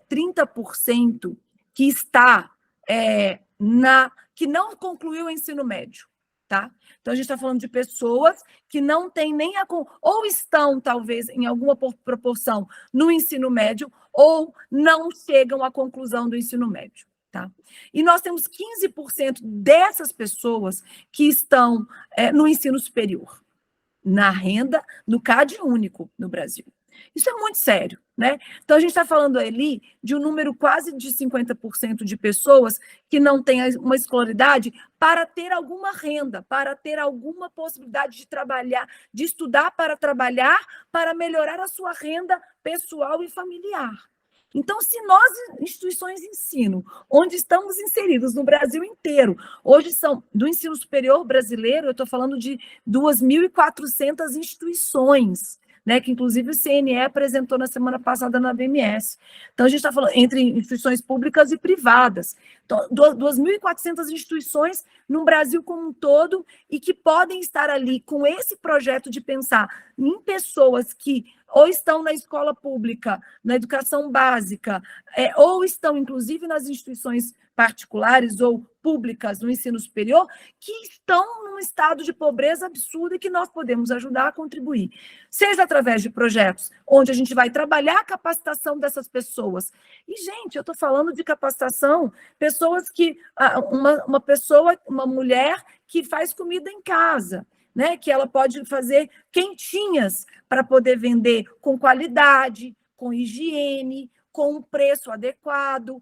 30% que está que não concluiu o ensino médio. Tá? Então, a gente está falando de pessoas que não têm nem ou estão, talvez, em alguma proporção no ensino médio, ou não chegam à conclusão do ensino médio. Tá? E nós temos 15% dessas pessoas que estão no ensino superior, na renda, no CAD único no Brasil. Isso é muito sério, né? Então, a gente está falando ali de um número quase de 50% de pessoas que não têm uma escolaridade para ter alguma renda, para ter alguma possibilidade de trabalhar, de estudar para trabalhar, para melhorar a sua renda pessoal e familiar. Então, se nós, instituições de ensino, onde estamos inseridos no Brasil inteiro, hoje são, do ensino superior brasileiro, eu estou falando de 2.400 instituições, né, que inclusive o CNE apresentou na semana passada na BMS. Então, a gente está falando entre instituições públicas e privadas. Então, 2.400 instituições no Brasil como um todo e que podem estar ali com esse projeto de pensar em pessoas que ou estão na escola pública, na educação básica, ou estão, inclusive, nas instituições particulares ou públicas no ensino superior, que estão num estado de pobreza absurda e que nós podemos ajudar a contribuir. Seja através de projetos onde a gente vai trabalhar a capacitação dessas pessoas. E, gente, eu estou falando de capacitação, pessoas que... uma mulher que faz comida em casa, né, que ela pode fazer quentinhas para poder vender com qualidade, com higiene, com um preço adequado.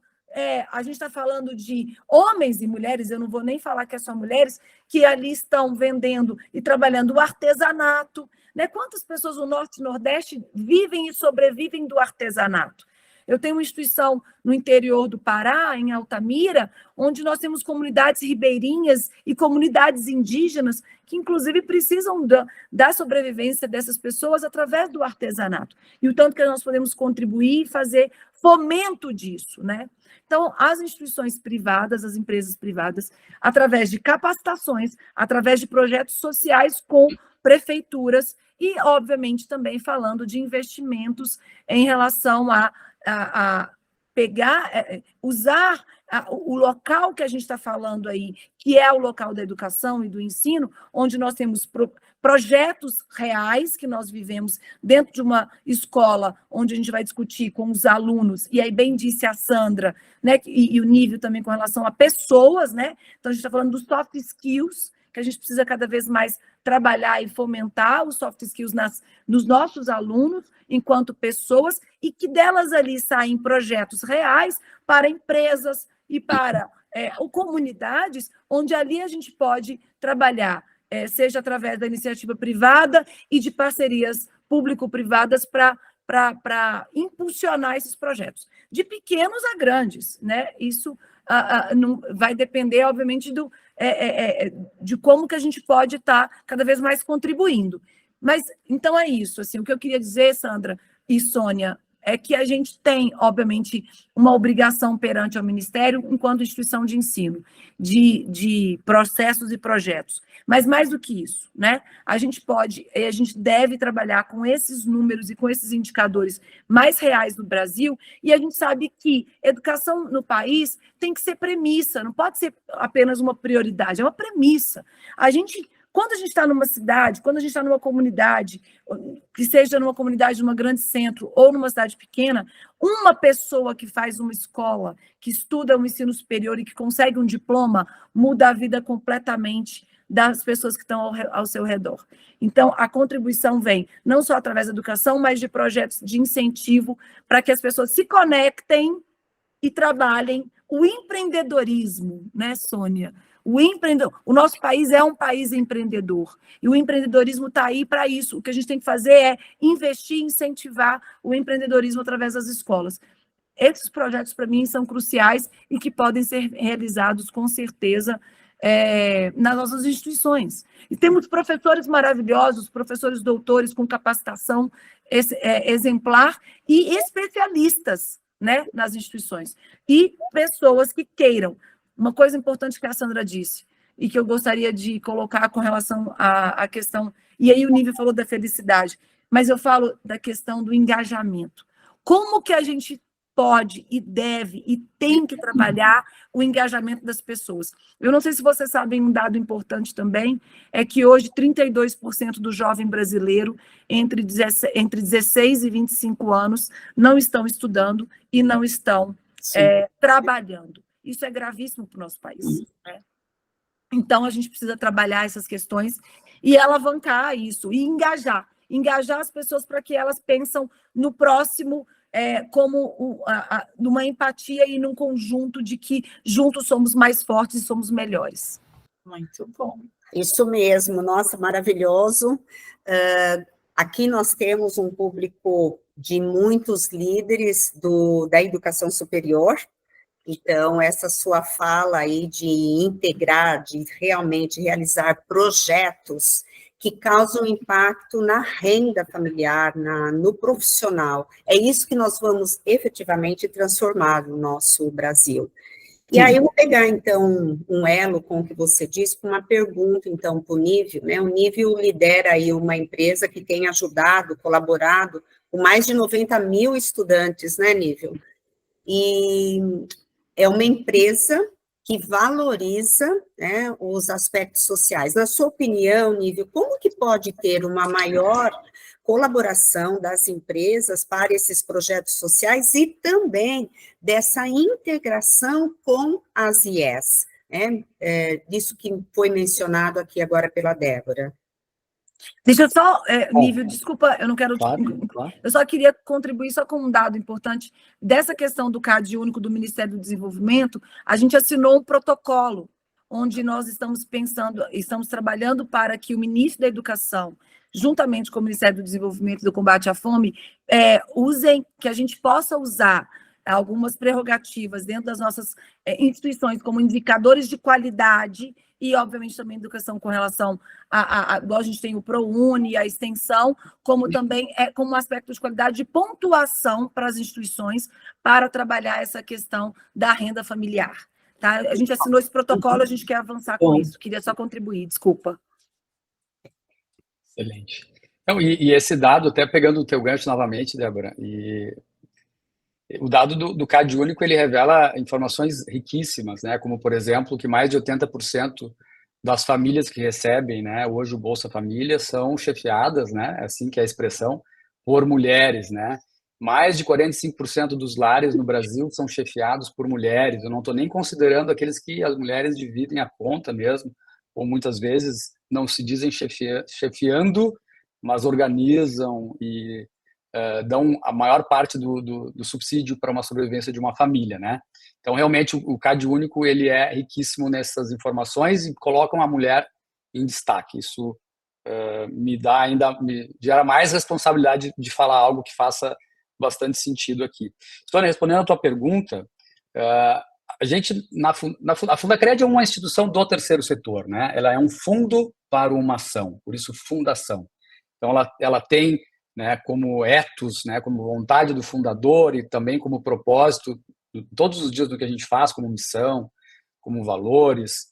A gente está falando de homens e mulheres, eu não vou nem falar que é só mulheres, que ali estão vendendo e trabalhando o artesanato. Né? Quantas pessoas no Norte e Nordeste vivem e sobrevivem do artesanato? Eu tenho uma instituição no interior do Pará, em Altamira, onde nós temos comunidades ribeirinhas e comunidades indígenas que, inclusive, precisam da sobrevivência dessas pessoas através do artesanato. E o tanto que nós podemos contribuir e fazer fomento disso, né? Então, as instituições privadas, as empresas privadas, através de capacitações, através de projetos sociais com prefeituras e, obviamente, também falando de investimentos em relação a pegar, usar o local que a gente está falando aí, que é o local da educação e do ensino, onde nós temos projetos reais que nós vivemos dentro de uma escola, onde a gente vai discutir com os alunos, e aí bem disse a Sandra, né, e o nível também com relação a pessoas, né? Então a gente está falando dos soft skills, que a gente precisa cada vez mais trabalhar e fomentar os soft skills nos nossos alunos, enquanto pessoas, e que delas ali saem projetos reais para empresas e para comunidades, onde ali a gente pode trabalhar, seja através da iniciativa privada e de parcerias público-privadas para impulsionar esses projetos, de pequenos a grandes, né? Isso não, vai depender, obviamente, de como que a gente pode estar cada vez mais contribuindo. Mas, então, é isso. Assim, o que eu queria dizer, Sandra e Sônia, é que a gente tem, obviamente, uma obrigação perante ao Ministério, enquanto instituição de ensino, de processos e projetos. Mas, mais do que isso, né? A gente deve trabalhar com esses números e com esses indicadores mais reais do Brasil, e a gente sabe que educação no país tem que ser premissa, não pode ser apenas uma prioridade, é uma premissa. Quando a gente está numa cidade, quando a gente está numa comunidade, que seja numa comunidade de um grande centro ou numa cidade pequena, uma pessoa que faz uma escola, que estuda um ensino superior e que consegue um diploma, muda a vida completamente das pessoas que estão ao seu redor. Então, a contribuição vem não só através da educação, mas de projetos de incentivo para que as pessoas se conectem e trabalhem o empreendedorismo, né, Sônia? O nosso país é um país empreendedor, e o empreendedorismo está aí para isso. O que a gente tem que fazer é investir, incentivar o empreendedorismo através das escolas. Esses projetos, para mim, são cruciais e que podem ser realizados, com certeza, nas nossas instituições. E temos professores maravilhosos, professores doutores com capacitação exemplar e especialistas, né, nas instituições. E pessoas que queiram. Uma coisa importante que a Sandra disse, e que eu gostaria de colocar com relação à questão, e aí o Nível falou da felicidade, mas eu falo da questão do engajamento. Como que a gente pode e deve e tem que trabalhar o engajamento das pessoas? Eu não sei se vocês sabem, um dado importante também, é que hoje 32% do jovem brasileiro entre 16 e 25 anos não estão estudando e não estão trabalhando. Isso é gravíssimo para o nosso país, né? Então, a gente precisa trabalhar essas questões e alavancar isso, e engajar as pessoas para que elas pensam no próximo como numa empatia e num conjunto de que juntos somos mais fortes e somos melhores. Muito bom. Isso mesmo, nossa, maravilhoso. Aqui nós temos um público de muitos líderes da educação superior. Então, essa sua fala aí de integrar, de realmente realizar projetos que causam impacto na renda familiar, no profissional, é isso que nós vamos efetivamente transformar no nosso Brasil. E aí eu vou pegar, então, um elo com o que você disse, com uma pergunta, então, para o Nível, né? O Nível lidera aí uma empresa que tem ajudado, colaborado com mais de 90 mil estudantes, né, Nível? E é uma empresa que valoriza, né, os aspectos sociais. Na sua opinião, Nível, como que pode ter uma maior colaboração das empresas para esses projetos sociais e também dessa integração com as IES, né? Isso que foi mencionado aqui agora pela Débora. Deixa eu só, Nível, desculpa, eu não quero... Claro. Eu só queria contribuir só com um dado importante dessa questão do CAD único do Ministério do Desenvolvimento. A gente assinou um protocolo onde nós estamos trabalhando para que o ministro da Educação, juntamente com o Ministério do Desenvolvimento e do Combate à Fome, que a gente possa usar algumas prerrogativas dentro das nossas instituições como indicadores de qualidade e, obviamente, também educação com relação igual a gente tem o ProUni, a extensão, como também como um aspecto de qualidade de pontuação para as instituições para trabalhar essa questão da renda familiar. Tá? A gente assinou esse protocolo, a gente quer avançar com isso. Queria só contribuir, desculpa. Excelente. Então, e esse dado, até pegando o teu gancho novamente, Débora, o dado do CAD único, ele revela informações riquíssimas, né? Como, por exemplo, que mais de 80% das famílias que recebem, né, hoje o Bolsa Família são chefiadas, né, assim que é a expressão, por mulheres, né? Mais de 45% dos lares no Brasil são chefiados por mulheres. Eu não estou nem considerando aqueles que as mulheres dividem a conta mesmo, ou muitas vezes não se dizem chefiando, mas organizam e dão a maior parte do subsídio para uma sobrevivência de uma família, né? Então, realmente, o CAD Único ele é riquíssimo nessas informações e coloca uma mulher em destaque. Isso me gera mais responsabilidade de falar algo que faça bastante sentido aqui. Sônia, respondendo a tua pergunta, a gente, a Fundacred é uma instituição do terceiro setor, né? Ela é um fundo para uma ação, por isso fundação. Então, ela tem, né, como ethos, né, como vontade do fundador e também como propósito, todos os dias do que a gente faz, como missão, como valores,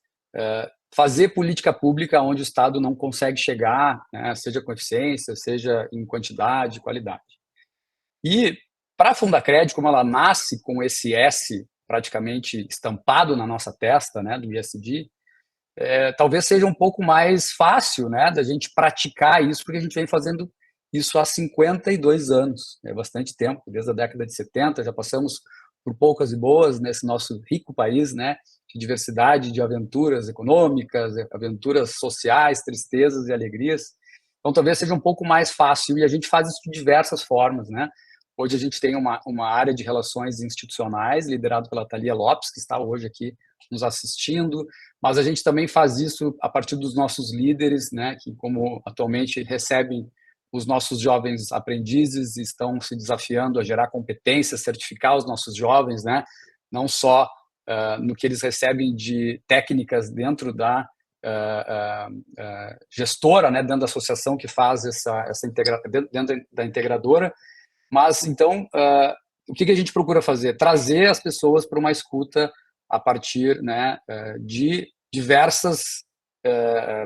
fazer política pública onde o Estado não consegue chegar, né, seja com eficiência, seja em quantidade, qualidade. E para a Fundacred, como ela nasce com esse S praticamente estampado na nossa testa, né, do ESG, talvez seja um pouco mais fácil, né, da gente praticar isso, porque a gente vem fazendo isso há 52 anos, é bastante tempo, desde a década de 70, já passamos por poucas e boas nesse nosso rico país, né, de diversidade, de aventuras econômicas, aventuras sociais, tristezas e alegrias. Então, talvez seja um pouco mais fácil, e a gente faz isso de diversas formas, né. Hoje a gente tem uma área de relações institucionais, liderado pela Thalia Lopes, que está hoje aqui nos assistindo, mas a gente também faz isso a partir dos nossos líderes, né, que como atualmente recebem os nossos jovens aprendizes e estão se desafiando a gerar competências, certificar os nossos jovens, né, não só no que eles recebem de técnicas dentro da gestora, né, dentro da associação que faz dentro da integradora, mas então o que a gente procura fazer? Trazer as pessoas para uma escuta a partir, né, de diversas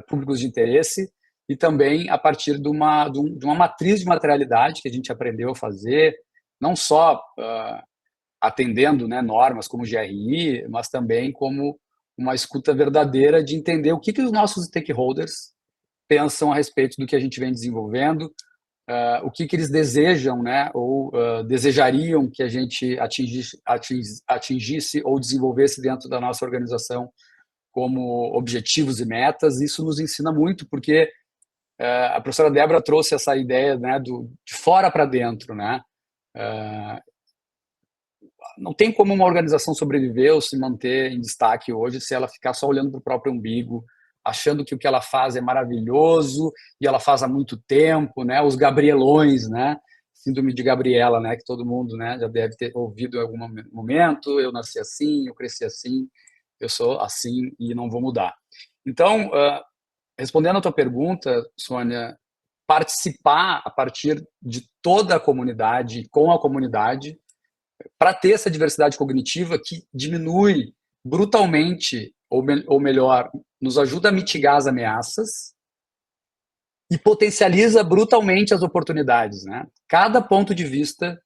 públicos de interesse e também a partir de uma matriz de materialidade que a gente aprendeu a fazer, não só atendendo, né, normas como GRI, mas também como uma escuta verdadeira de entender o que os nossos stakeholders pensam a respeito do que a gente vem desenvolvendo, o que eles desejam, né, ou desejariam que a gente atingisse ou desenvolvesse dentro da nossa organização como objetivos e metas. Isso nos ensina muito, porque a professora Débora trouxe essa ideia, né, de fora para dentro, né? Não tem como uma organização sobreviver ou se manter em destaque hoje se ela ficar só olhando para o próprio umbigo, achando que o que ela faz é maravilhoso e ela faz há muito tempo, né? Os gabrielões, né? Síndrome de Gabriela, né? Que todo mundo, né, já deve ter ouvido em algum momento. Eu nasci assim, eu cresci assim, eu sou assim e não vou mudar. Então, respondendo a tua pergunta, Sônia, participar a partir de toda a comunidade, com a comunidade, para ter essa diversidade cognitiva que diminui brutalmente, ou melhor, nos ajuda a mitigar as ameaças e potencializa brutalmente as oportunidades, né? Cada ponto de vista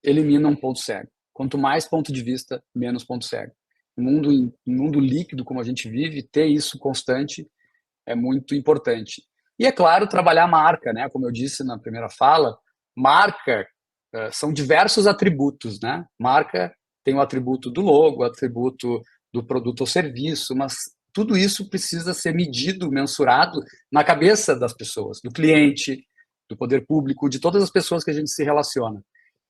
elimina um ponto cego. Quanto mais ponto de vista, menos ponto cego. Em mundo líquido como a gente vive, ter isso constante é muito importante. E, é claro, trabalhar a marca, né? Como eu disse na primeira fala, marca são diversos atributos, né? Marca tem o atributo do logo, o atributo do produto ou serviço, mas tudo isso precisa ser medido, mensurado na cabeça das pessoas, do cliente, do poder público, de todas as pessoas que a gente se relaciona.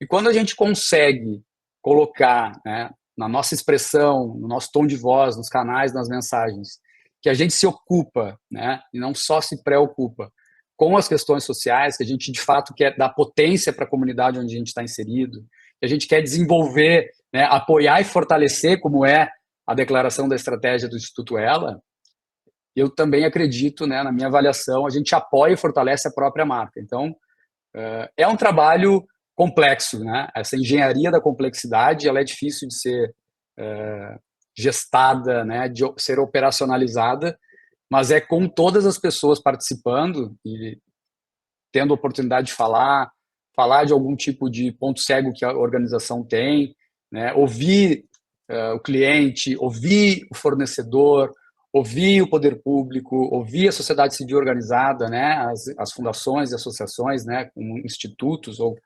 E quando a gente consegue colocar, né, na nossa expressão, no nosso tom de voz, nos canais, nas mensagens, que a gente se ocupa, né, e não só se preocupa com as questões sociais, que a gente de fato quer dar potência para a comunidade onde a gente está inserido, que a gente quer desenvolver, né, apoiar e fortalecer, como é a declaração da estratégia do Instituto Ela, eu também acredito, né, na minha avaliação, a gente apoia e fortalece a própria marca. Então, é um trabalho complexo, né? Essa engenharia da complexidade, ela é difícil de ser gestada, né, de ser operacionalizada, mas é com todas as pessoas participando e tendo a oportunidade de falar de algum tipo de ponto cego que a organização tem, né, ouvir o cliente, ouvir o fornecedor, ouvir o poder público, ouvir a sociedade civil organizada, né, as fundações e associações, né, como institutos ou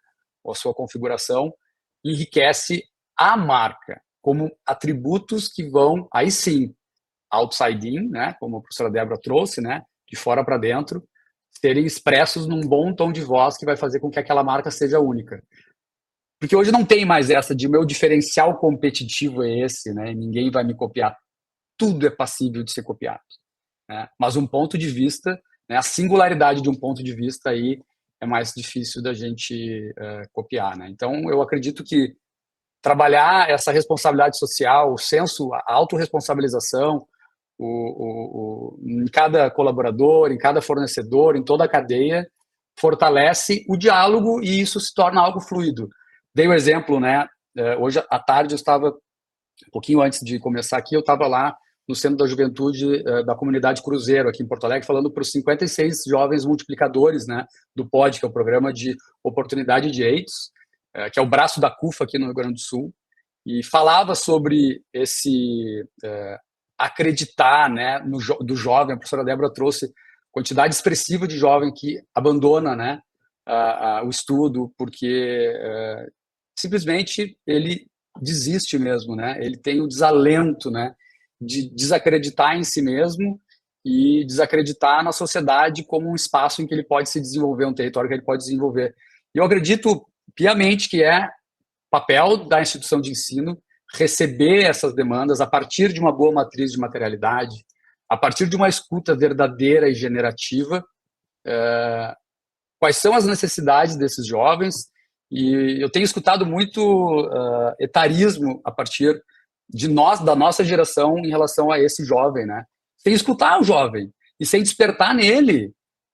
a sua configuração, enriquece a marca como atributos que vão, aí sim, outside in, né, como a professora Débora trouxe, né, de fora para dentro, serem expressos num bom tom de voz que vai fazer com que aquela marca seja única. Porque hoje não tem mais essa de meu diferencial competitivo é esse, né, e ninguém vai me copiar. Tudo é passível de ser copiado, né? Mas um ponto de vista, né, a singularidade de um ponto de vista aí é mais difícil da gente copiar, né? Então, eu acredito que trabalhar essa responsabilidade social, o senso, a autorresponsabilização, em cada colaborador, em cada fornecedor, em toda a cadeia, fortalece o diálogo e isso se torna algo fluido. Dei o exemplo, né? Hoje à tarde eu estava, um pouquinho antes de começar aqui, eu estava lá no Centro da Juventude da Comunidade Cruzeiro, aqui em Porto Alegre, falando para os 56 jovens multiplicadores, né, do POD, que é o Programa de Oportunidade de AIDS, que é o braço da CUFA aqui no Rio Grande do Sul, e falava sobre esse acreditar, né, do jovem. A professora Débora trouxe quantidade expressiva de jovem que abandona, né, o estudo porque simplesmente ele desiste mesmo, né? Ele tem o desalento, né, de desacreditar em si mesmo e desacreditar na sociedade como um espaço em que ele pode se desenvolver, um território que ele pode desenvolver. E eu acredito piamente que é papel da instituição de ensino receber essas demandas a partir de uma boa matriz de materialidade, a partir de uma escuta verdadeira e generativa, quais são as necessidades desses jovens. E eu tenho escutado muito etarismo a partir de nós, da nossa geração, em relação a esse jovem, né? Sem escutar o jovem e sem despertar nele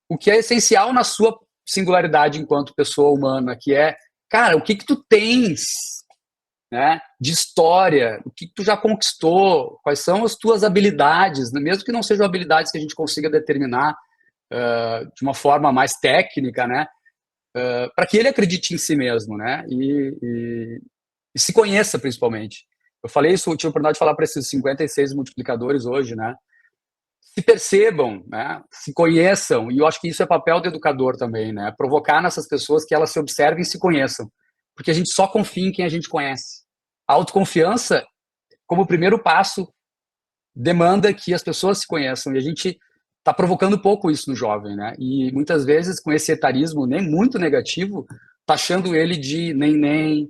o que é essencial na sua singularidade enquanto pessoa humana, que é, cara, o que tu tens, né, de história, o que tu já conquistou, quais são as tuas habilidades, né? Mesmo que não sejam habilidades que a gente consiga determinar de uma forma mais técnica, né? Para que ele acredite em si mesmo, né? E se conheça, principalmente. Eu falei isso, eu tive a oportunidade de falar para esses 56 multiplicadores hoje, né? Se percebam, né? Se conheçam, e eu acho que isso é papel do educador também, né? Provocar nessas pessoas que elas se observem e se conheçam, porque a gente só confia em quem a gente conhece. A autoconfiança, como primeiro passo, demanda que as pessoas se conheçam, e a gente está provocando pouco isso no jovem, né? E muitas vezes com esse etarismo nem muito negativo, taxando ele de nem,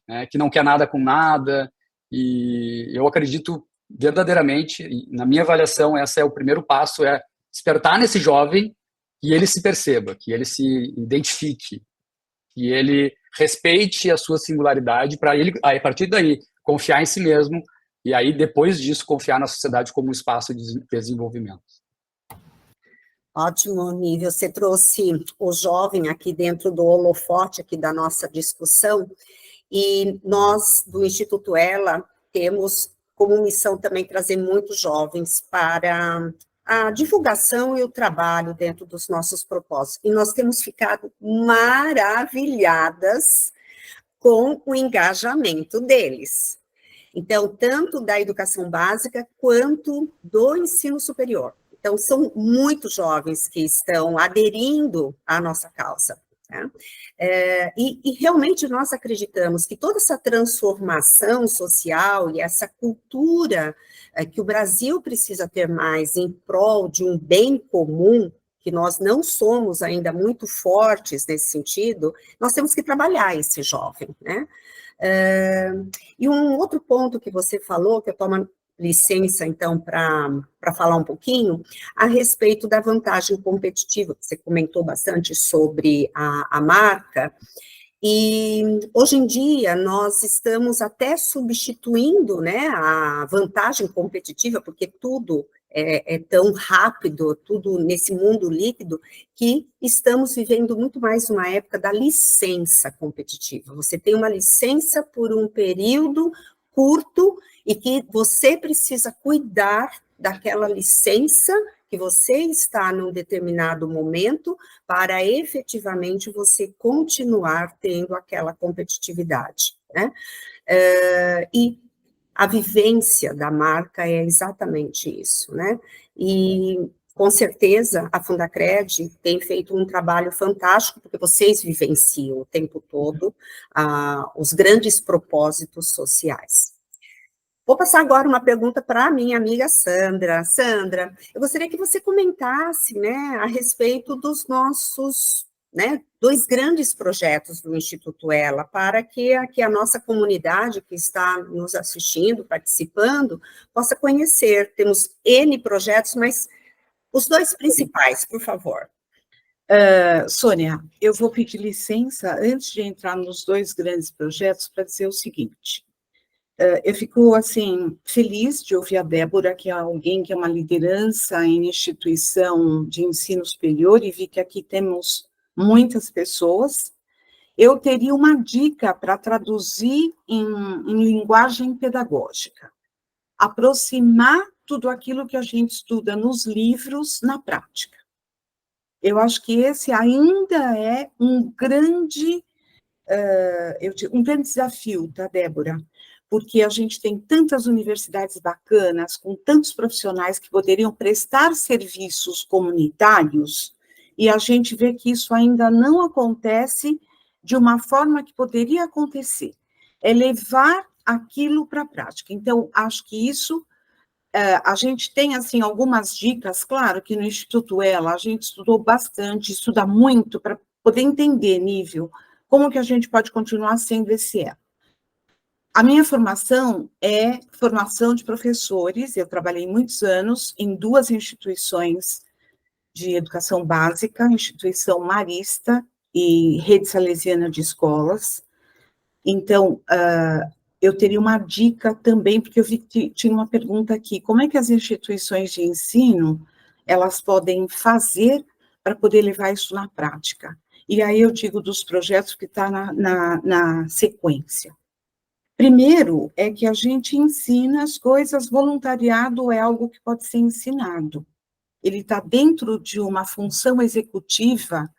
né? Que não quer nada com nada. E eu acredito verdadeiramente, na minha avaliação, esse é o primeiro passo, é despertar nesse jovem e ele se perceba, que ele se identifique, que ele respeite a sua singularidade, para ele, a partir daí, confiar em si mesmo e aí, depois disso, confiar na sociedade como um espaço de desenvolvimento. Ótimo, Nível. Você trouxe o jovem aqui dentro do holofote aqui da nossa discussão, e nós, do Instituto Ela, temos como missão também trazer muitos jovens para a divulgação e o trabalho dentro dos nossos propósitos. E nós temos ficado maravilhadas com o engajamento deles. Então, tanto da educação básica quanto do ensino superior. Então, são muitos jovens que estão aderindo à nossa causa. Né? E realmente nós acreditamos que toda essa transformação social e essa cultura que o Brasil precisa ter mais em prol de um bem comum, que nós não somos ainda muito fortes nesse sentido, nós temos que trabalhar esse jovem, né? E um outro ponto que você falou, que eu tomo licença, então, para falar um pouquinho, a respeito da vantagem competitiva, você comentou bastante sobre a marca, e hoje em dia nós estamos até substituindo, né, a vantagem competitiva, porque tudo é tão rápido, tudo nesse mundo líquido, que estamos vivendo muito mais uma época da licença competitiva. Você tem uma licença por um período curto e que você precisa cuidar daquela licença que você está num determinado momento para efetivamente você continuar tendo aquela competitividade, né? E a vivência da marca é exatamente isso, né? E, com certeza, a Fundacred tem feito um trabalho fantástico, porque vocês vivenciam o tempo todo os grandes propósitos sociais. Vou passar agora uma pergunta para a minha amiga Sandra. Sandra, eu gostaria que você comentasse, né, a respeito dos nossos, né, 2 grandes projetos do Instituto Ela, para que a nossa comunidade que está nos assistindo, participando, possa conhecer. Temos N projetos, mas os 2 principais, por favor. Sônia, eu vou pedir licença, antes de entrar nos 2 grandes projetos, para dizer o seguinte. Eu fico, assim, feliz de ouvir a Débora, que é alguém que é uma liderança em instituição de ensino superior, e vi que aqui temos muitas pessoas. Eu teria uma dica para traduzir em linguagem pedagógica. Aproximar tudo aquilo que a gente estuda nos livros na prática. Eu acho que esse ainda é um grande desafio, tá, Débora? Porque a gente tem tantas universidades bacanas, com tantos profissionais que poderiam prestar serviços comunitários, e a gente vê que isso ainda não acontece de uma forma que poderia acontecer. É levar aquilo para a prática. Então, acho que isso, a gente tem, assim, algumas dicas, claro que no Instituto Ela a gente estudou bastante, estuda muito para poder entender, nível, como que a gente pode continuar sendo esse elo. A minha formação é formação de professores, eu trabalhei muitos anos em 2 instituições de educação básica, Instituição Marista e Rede Salesiana de Escolas. Então, eu teria uma dica também, porque eu vi que tinha uma pergunta aqui, como é que as instituições de ensino, elas podem fazer para poder levar isso na prática? E aí eu digo dos projetos que está na sequência. Primeiro, é que a gente ensina as coisas, voluntariado é algo que pode ser ensinado. Ele está dentro de uma função executiva,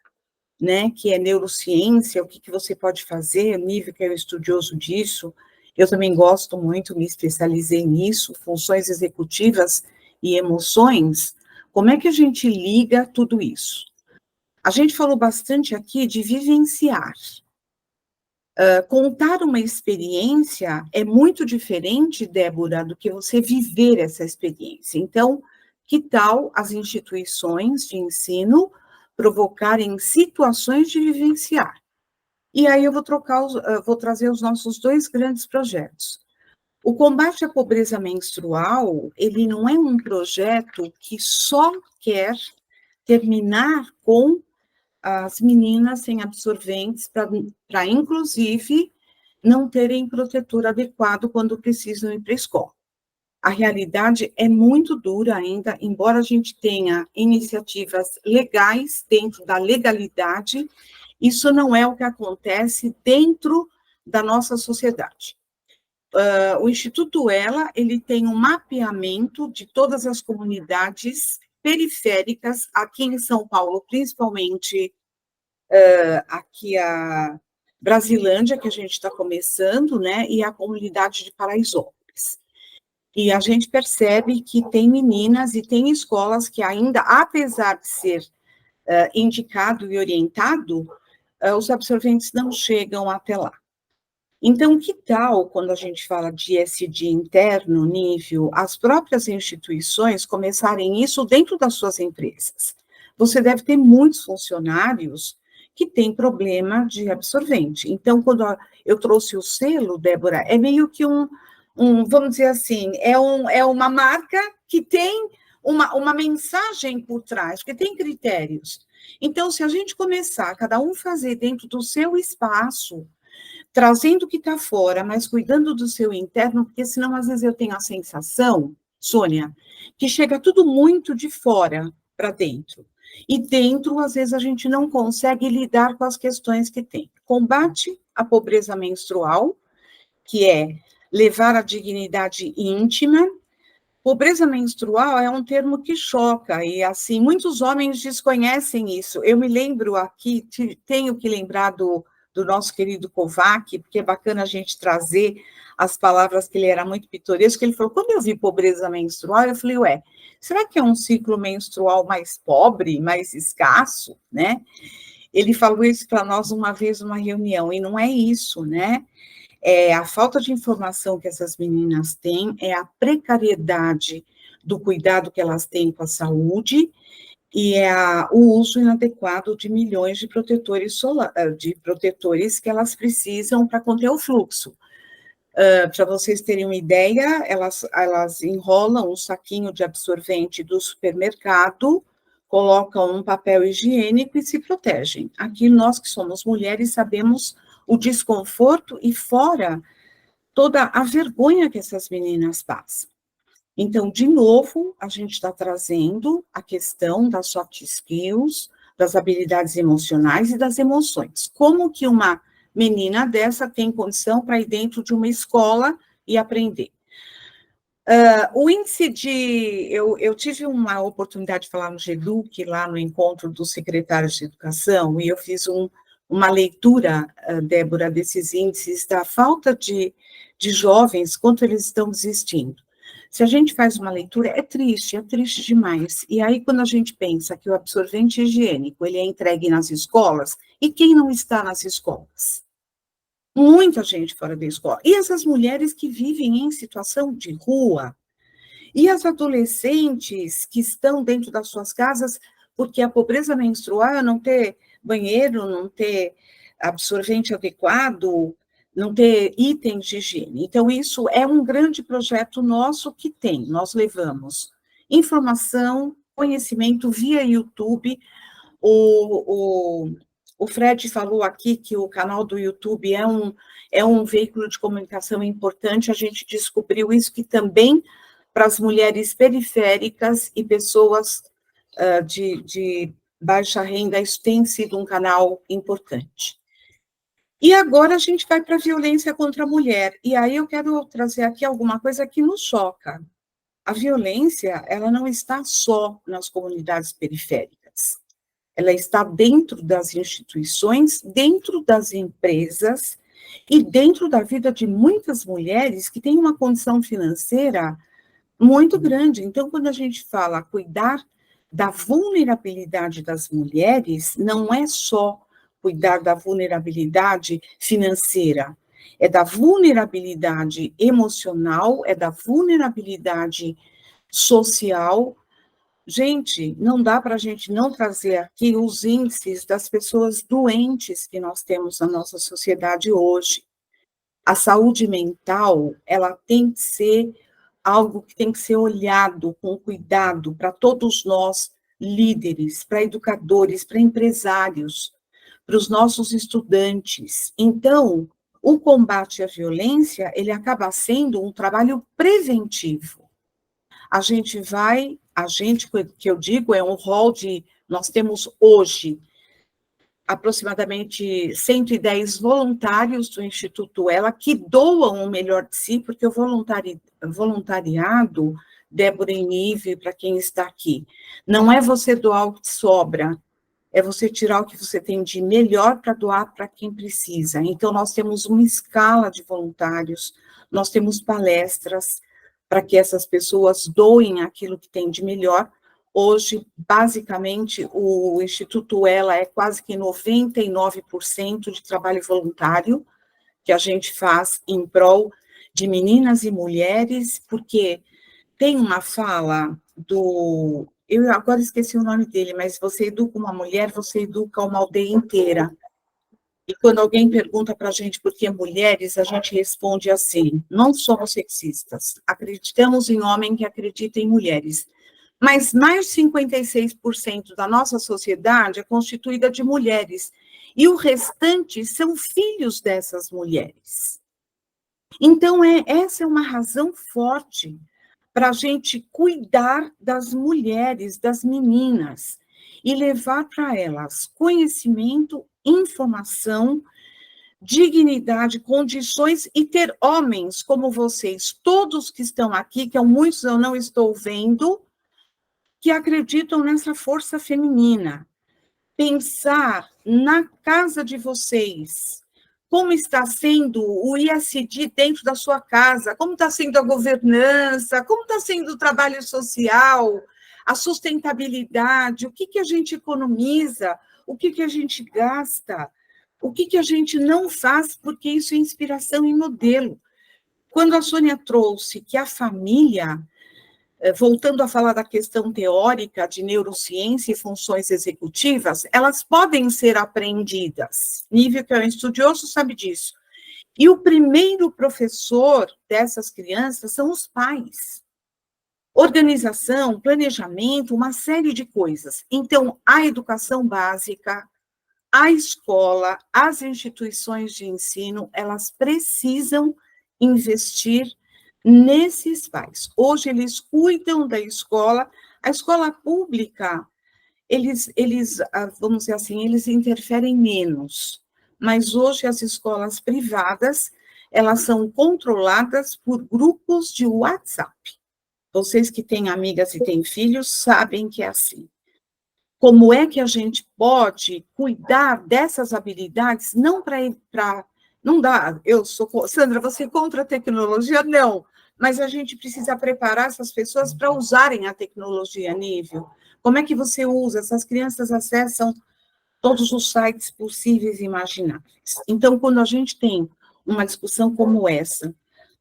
né, que é neurociência, o que você pode fazer, o nível que é estudioso disso. Eu também gosto muito, me especializei nisso, funções executivas e emoções. Como é que a gente liga tudo isso? A gente falou bastante aqui de vivenciar. Contar uma experiência é muito diferente, Débora, do que você viver essa experiência. Então, que tal as instituições de ensino provocarem situações de vivenciar? E aí eu vou trazer os nossos 2 grandes projetos. O combate à pobreza menstrual, ele não é um projeto que só quer terminar com as meninas sem absorventes para, inclusive, não terem protetor adequado quando precisam ir para a escola. A realidade é muito dura ainda, embora a gente tenha iniciativas legais dentro da legalidade, isso não é o que acontece dentro da nossa sociedade. O Instituto Ela, ele tem um mapeamento de todas as comunidades periféricas, aqui em São Paulo, principalmente aqui a Brasilândia, que a gente está começando, né, e a comunidade de Paraisópolis. E a gente percebe que tem meninas e tem escolas que ainda, apesar de ser indicado e orientado, os absorventes não chegam até lá. Então, que tal, quando a gente fala de ESG interno, nível, as próprias instituições começarem isso dentro das suas empresas? Você deve ter muitos funcionários que têm problema de absorvente. Então, quando eu trouxe o selo, Débora, é meio que vamos dizer assim, é uma marca que tem uma mensagem por trás, porque tem critérios. Então, se a gente começar, cada um fazer dentro do seu espaço, trazendo o que está fora, mas cuidando do seu interno, porque senão, às vezes, eu tenho a sensação, Sônia, que chega tudo muito de fora para dentro. E dentro, às vezes, a gente não consegue lidar com as questões que tem. Combate à pobreza menstrual, que é levar a dignidade íntima. Pobreza menstrual é um termo que choca, e, assim, muitos homens desconhecem isso. Eu me lembro aqui, tenho que lembrar do nosso querido Kovac, porque é bacana a gente trazer as palavras que ele era muito pitoresco, que ele falou, quando eu vi pobreza menstrual, eu falei, ué, será que é um ciclo menstrual mais pobre, mais escasso, né? Ele falou isso para nós uma vez numa reunião, e não é isso, né? A falta de informação que essas meninas têm, é a precariedade do cuidado que elas têm com a saúde, e o uso inadequado de milhões de protetores que elas precisam para conter o fluxo. Para vocês terem uma ideia, elas enrolam um saquinho de absorvente do supermercado, colocam um papel higiênico e se protegem. Aqui, nós que somos mulheres, sabemos o desconforto e fora toda a vergonha que essas meninas passam. Então, de novo, a gente está trazendo a questão das soft skills, das habilidades emocionais e das emoções. Como que uma menina dessa tem condição para ir dentro de uma escola e aprender? O índice de... Eu tive uma oportunidade de falar no GEDUC, lá no encontro dos secretários de educação, e eu fiz uma leitura, Débora, desses índices da falta de jovens, quanto eles estão desistindo. Se a gente faz uma leitura, é triste demais. E aí, quando a gente pensa que o absorvente higiênico, ele é entregue nas escolas, e quem não está nas escolas? Muita gente fora da escola. E essas mulheres que vivem em situação de rua, e as adolescentes que estão dentro das suas casas, porque a pobreza menstrual é não ter banheiro, não ter absorvente adequado, não ter itens de higiene. Então, isso é um grande projeto nosso que tem. Nós levamos informação, conhecimento via YouTube. O Fred falou aqui que o canal do YouTube é um veículo de comunicação importante. A gente descobriu isso, que também para as mulheres periféricas e pessoas de baixa renda, isso tem sido um canal importante. E agora a gente vai para a violência contra a mulher. E aí eu quero trazer aqui alguma coisa que nos choca. A violência, ela não está só nas comunidades periféricas. Ela está dentro das instituições, dentro das empresas e dentro da vida de muitas mulheres que têm uma condição financeira muito grande. Então, quando a gente fala cuidar da vulnerabilidade das mulheres, não é só cuidar da vulnerabilidade financeira, é da vulnerabilidade emocional, é da vulnerabilidade social. Gente, não dá para a gente não trazer aqui os índices das pessoas doentes que nós temos na nossa sociedade hoje. A saúde mental, ela tem que ser algo que tem que ser olhado com cuidado para todos nós, líderes, para educadores, para empresários, para os nossos estudantes. Então, o combate à violência, ele acaba sendo um trabalho preventivo. Que eu digo, é um rol de, nós temos hoje aproximadamente 110 voluntários do Instituto Ela que doam o melhor de si, porque o voluntariado, Débora e Nive, para quem está aqui, não é você doar o que sobra, é você tirar o que você tem de melhor para doar para quem precisa. Então, nós temos uma escala de voluntários, nós temos palestras para que essas pessoas doem aquilo que tem de melhor. Hoje, basicamente, o Instituto Ela é quase que 99% de trabalho voluntário que a gente faz em prol de meninas e mulheres, porque tem uma fala do... Eu agora esqueci o nome dele, mas você educa uma mulher, você educa uma aldeia inteira. E quando alguém pergunta para a gente por que mulheres, a gente responde assim: não somos sexistas, acreditamos em homem que acredita em mulheres. Mas mais de 56% da nossa sociedade é constituída de mulheres, e o restante são filhos dessas mulheres. Então, essa é uma razão forte para a gente cuidar das mulheres, das meninas, e levar para elas conhecimento, informação, dignidade, condições, e ter homens como vocês, todos que estão aqui, que muitos eu não estou vendo, que acreditam nessa força feminina. Pensar na casa de vocês, como está sendo o ISD dentro da sua casa, como está sendo a governança, como está sendo o trabalho social, a sustentabilidade, o que a gente economiza, o que a gente gasta, o que a gente não faz, porque isso é inspiração e modelo. Quando a Sônia trouxe que a família, voltando a falar da questão teórica de neurociência e funções executivas, elas podem ser aprendidas. Nível, que é um estudioso, sabe disso. E o primeiro professor dessas crianças são os pais. Organização, planejamento, uma série de coisas. Então, a educação básica, a escola, as instituições de ensino, elas precisam investir nesses pais. Hoje, eles cuidam da escola. A escola pública, eles, vamos dizer assim, eles interferem menos. Mas hoje, as escolas privadas, elas são controladas por grupos de WhatsApp. Vocês que têm amigas e têm filhos sabem que é assim. Como é que a gente pode cuidar dessas habilidades, não para... Não dá, Sandra, você é contra a tecnologia? Não, mas a gente precisa preparar essas pessoas para usarem a tecnologia a nível. Como é que você usa? Essas crianças acessam todos os sites possíveis e imagináveis. Então, quando a gente tem uma discussão como essa,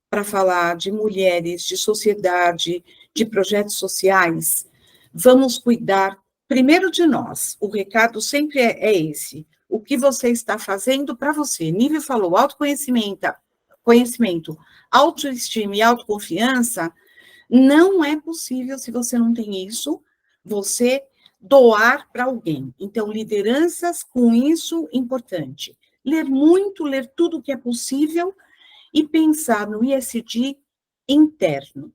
para falar de mulheres, de sociedade, de projetos sociais, vamos cuidar primeiro de nós. O recado sempre é esse. O que você está fazendo para você? Nível falou, autoconhecimento, autoestima e autoconfiança, não é possível, se você não tem isso, você doar para alguém. Então, lideranças com isso, importante. Ler muito, ler tudo o que é possível e pensar no ISD interno.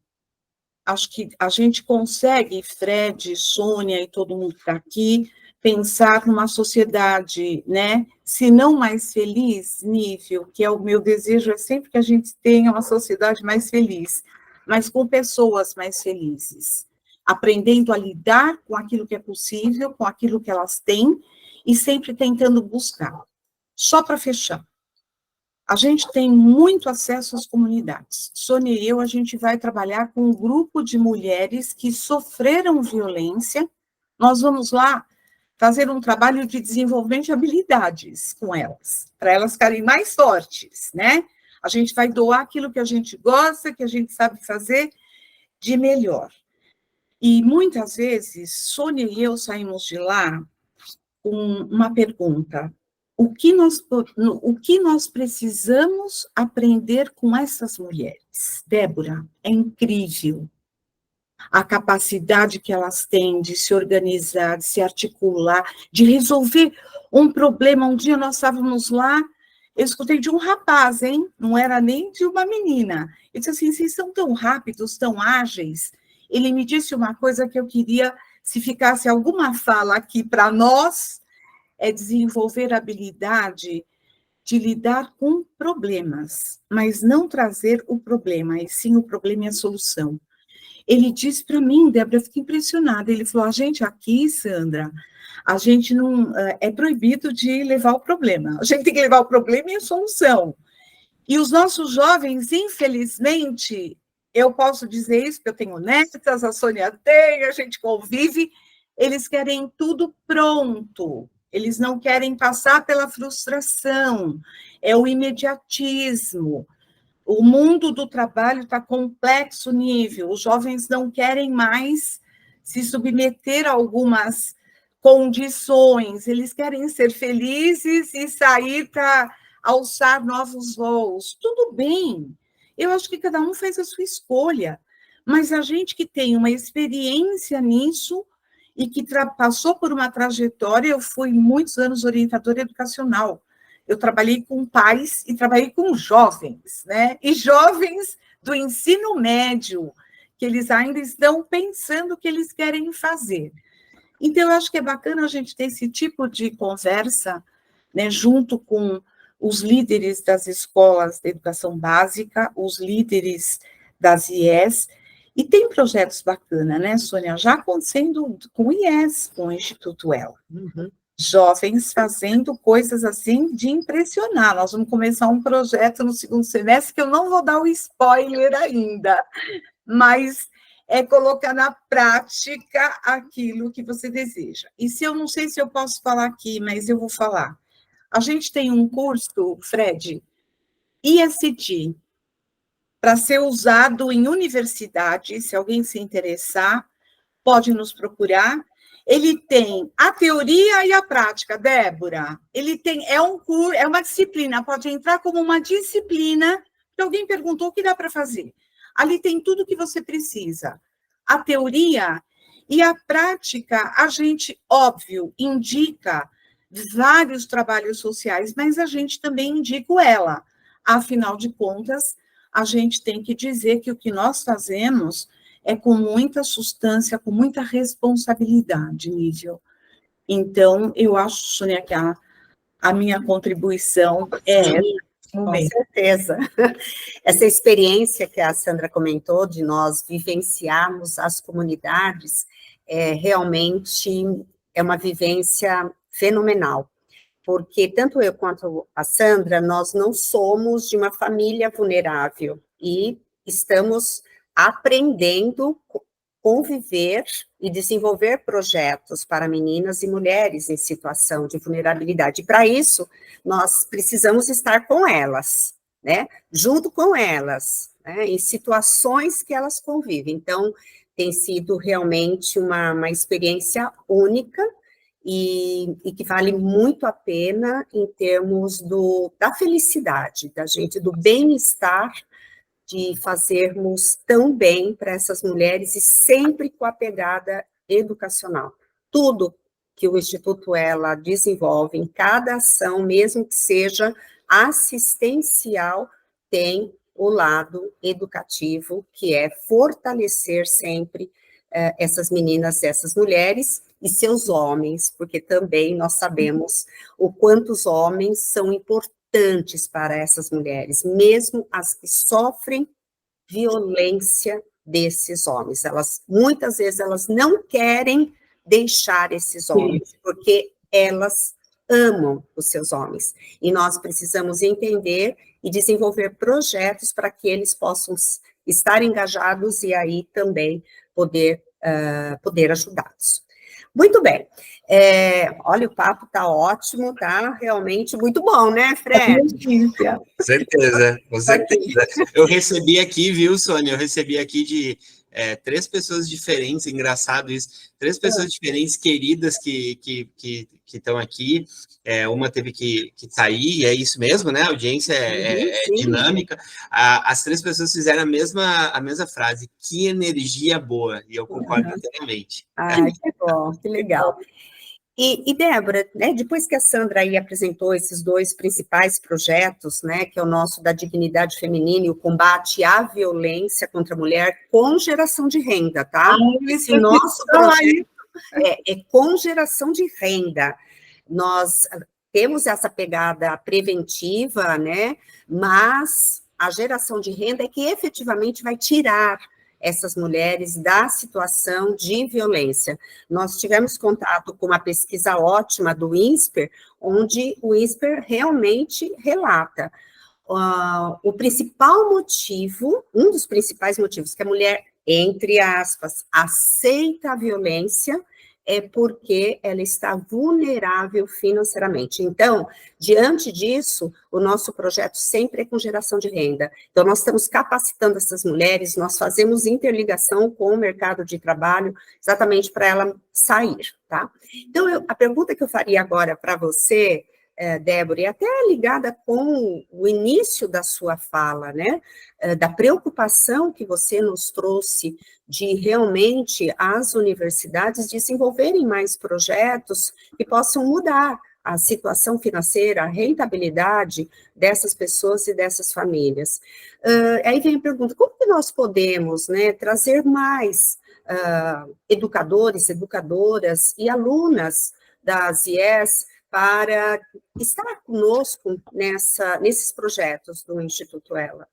Acho que a gente consegue, Fred, Sônia e todo mundo que está aqui, pensar numa sociedade, né, se não mais feliz, nível, que é o meu desejo, é sempre que a gente tenha uma sociedade mais feliz, mas com pessoas mais felizes, aprendendo a lidar com aquilo que é possível, com aquilo que elas têm, e sempre tentando buscar. Só para fechar, a gente tem muito acesso às comunidades. Sônia e eu, a gente vai trabalhar com um grupo de mulheres que sofreram violência. Nós vamos lá fazer um trabalho de desenvolvimento de habilidades com elas, para elas ficarem mais fortes, né? A gente vai doar aquilo que a gente gosta, que a gente sabe fazer de melhor. E muitas vezes, Sônia e eu saímos de lá com uma pergunta: o que nós precisamos aprender com essas mulheres? Débora, é incrível a capacidade que elas têm de se organizar, de se articular, de resolver um problema. Um dia nós estávamos lá, eu escutei de um rapaz, hein? Não era nem de uma menina. Ele disse assim, vocês são tão rápidos, tão ágeis. Ele me disse uma coisa que eu queria, se ficasse alguma fala aqui para nós, é desenvolver a habilidade de lidar com problemas, mas não trazer o problema, e sim o problema e a solução. Ele disse para mim, Débora, eu fiquei impressionada, ele falou, a gente aqui, Sandra, a gente não, é proibido de levar o problema, a gente tem que levar o problema e a solução. E os nossos jovens, infelizmente, eu posso dizer isso, porque eu tenho netas, a Sônia tem, a gente convive, eles querem tudo pronto, eles não querem passar pela frustração, é o imediatismo. O mundo do trabalho está complexo nível, os jovens não querem mais se submeter a algumas condições, eles querem ser felizes e sair para alçar novos voos. Tudo bem, eu acho que cada um faz a sua escolha, mas a gente que tem uma experiência nisso e que passou por uma trajetória, eu fui muitos anos orientadora educacional, eu trabalhei com pais e trabalhei com jovens, né? E jovens do ensino médio, que eles ainda estão pensando o que eles querem fazer. Então, eu acho que é bacana a gente ter esse tipo de conversa, né, junto com os líderes das escolas de educação básica, os líderes das IES, e tem projetos bacanas, né, Sônia? Já acontecendo com o IES, com o Instituto ELA. Uhum. jovens fazendo coisas assim de impressionar. Nós vamos começar um projeto no segundo semestre, que eu não vou dar o spoiler ainda, mas é colocar na prática aquilo que você deseja. E se eu não sei se eu posso falar aqui, mas eu vou falar. A gente tem um curso, Fred, ISD, para ser usado em universidade, se alguém se interessar, pode nos procurar. Ele tem a teoria e a prática, Débora. Ele tem, é um curso, é uma disciplina, pode entrar como uma disciplina, que alguém perguntou o que dá para fazer. Ali tem tudo que você precisa. A teoria e a prática, a gente, óbvio, indica vários trabalhos sociais, mas a gente também indica ela. Afinal de contas, a gente tem que dizer que o que nós fazemos é com muita substância, com muita responsabilidade, Nível. Então, eu acho, Sônia, que a minha contribuição é essa. Com certeza. Essa experiência que a Sandra comentou, de nós vivenciarmos as comunidades, realmente é uma vivência fenomenal, porque tanto eu quanto a Sandra, nós não somos de uma família vulnerável, e estamos aprendendo a conviver e desenvolver projetos para meninas e mulheres em situação de vulnerabilidade. Para isso, nós precisamos estar com elas, né? Junto com elas, né? Em situações que elas convivem. Então, tem sido realmente uma experiência única e que vale muito a pena em termos da felicidade da gente, do bem-estar, de fazermos tão bem para essas mulheres e sempre com a pegada educacional. Tudo que o Instituto Ela desenvolve, em cada ação, mesmo que seja assistencial, tem o lado educativo, que é fortalecer sempre essas meninas, essas mulheres e seus homens, porque também nós sabemos o quanto os homens são importantes para essas mulheres, mesmo as que sofrem violência desses homens. Muitas vezes, elas não querem deixar esses homens, porque elas amam os seus homens. E nós precisamos entender e desenvolver projetos para que eles possam estar engajados e aí também poder ajudá-los. Muito bem. Olha, o papo está ótimo, tá realmente muito bom, né, Fred? Com certeza, com certeza. Eu recebi aqui, viu, Sônia? Eu recebi aqui de 3 pessoas diferentes, engraçado isso, 3 pessoas diferentes, queridas, que estão aqui. Uma teve que sair, é isso mesmo, né? A audiência é dinâmica. As 3 pessoas fizeram a mesma frase, que energia boa, e eu concordo inteiramente. Que bom, que legal. E Débora, né, depois que a Sandra aí apresentou esses 2 principais projetos, né, que é o nosso da dignidade feminina e o combate à violência contra a mulher com geração de renda, tá? Esse nosso projeto é com geração de renda. Nós temos essa pegada preventiva, né, mas a geração de renda é que efetivamente vai tirar essas mulheres da situação de violência. Nós tivemos contato com uma pesquisa ótima do INSPER, onde o INSPER realmente relata o principal motivo, um dos principais motivos que a mulher, entre aspas, aceita a violência, é porque ela está vulnerável financeiramente. Então, diante disso, o nosso projeto sempre é com geração de renda. Então, nós estamos capacitando essas mulheres, nós fazemos interligação com o mercado de trabalho, exatamente para ela sair, tá? Então, a pergunta que eu faria agora para você, Débora, e até ligada com o início da sua fala, né, da preocupação que você nos trouxe de realmente as universidades desenvolverem mais projetos que possam mudar a situação financeira, a rentabilidade dessas pessoas e dessas famílias. Aí vem a pergunta, como que nós podemos, né, trazer mais educadores, educadoras e alunas das IES para estar conosco nesses projetos do Instituto Ela?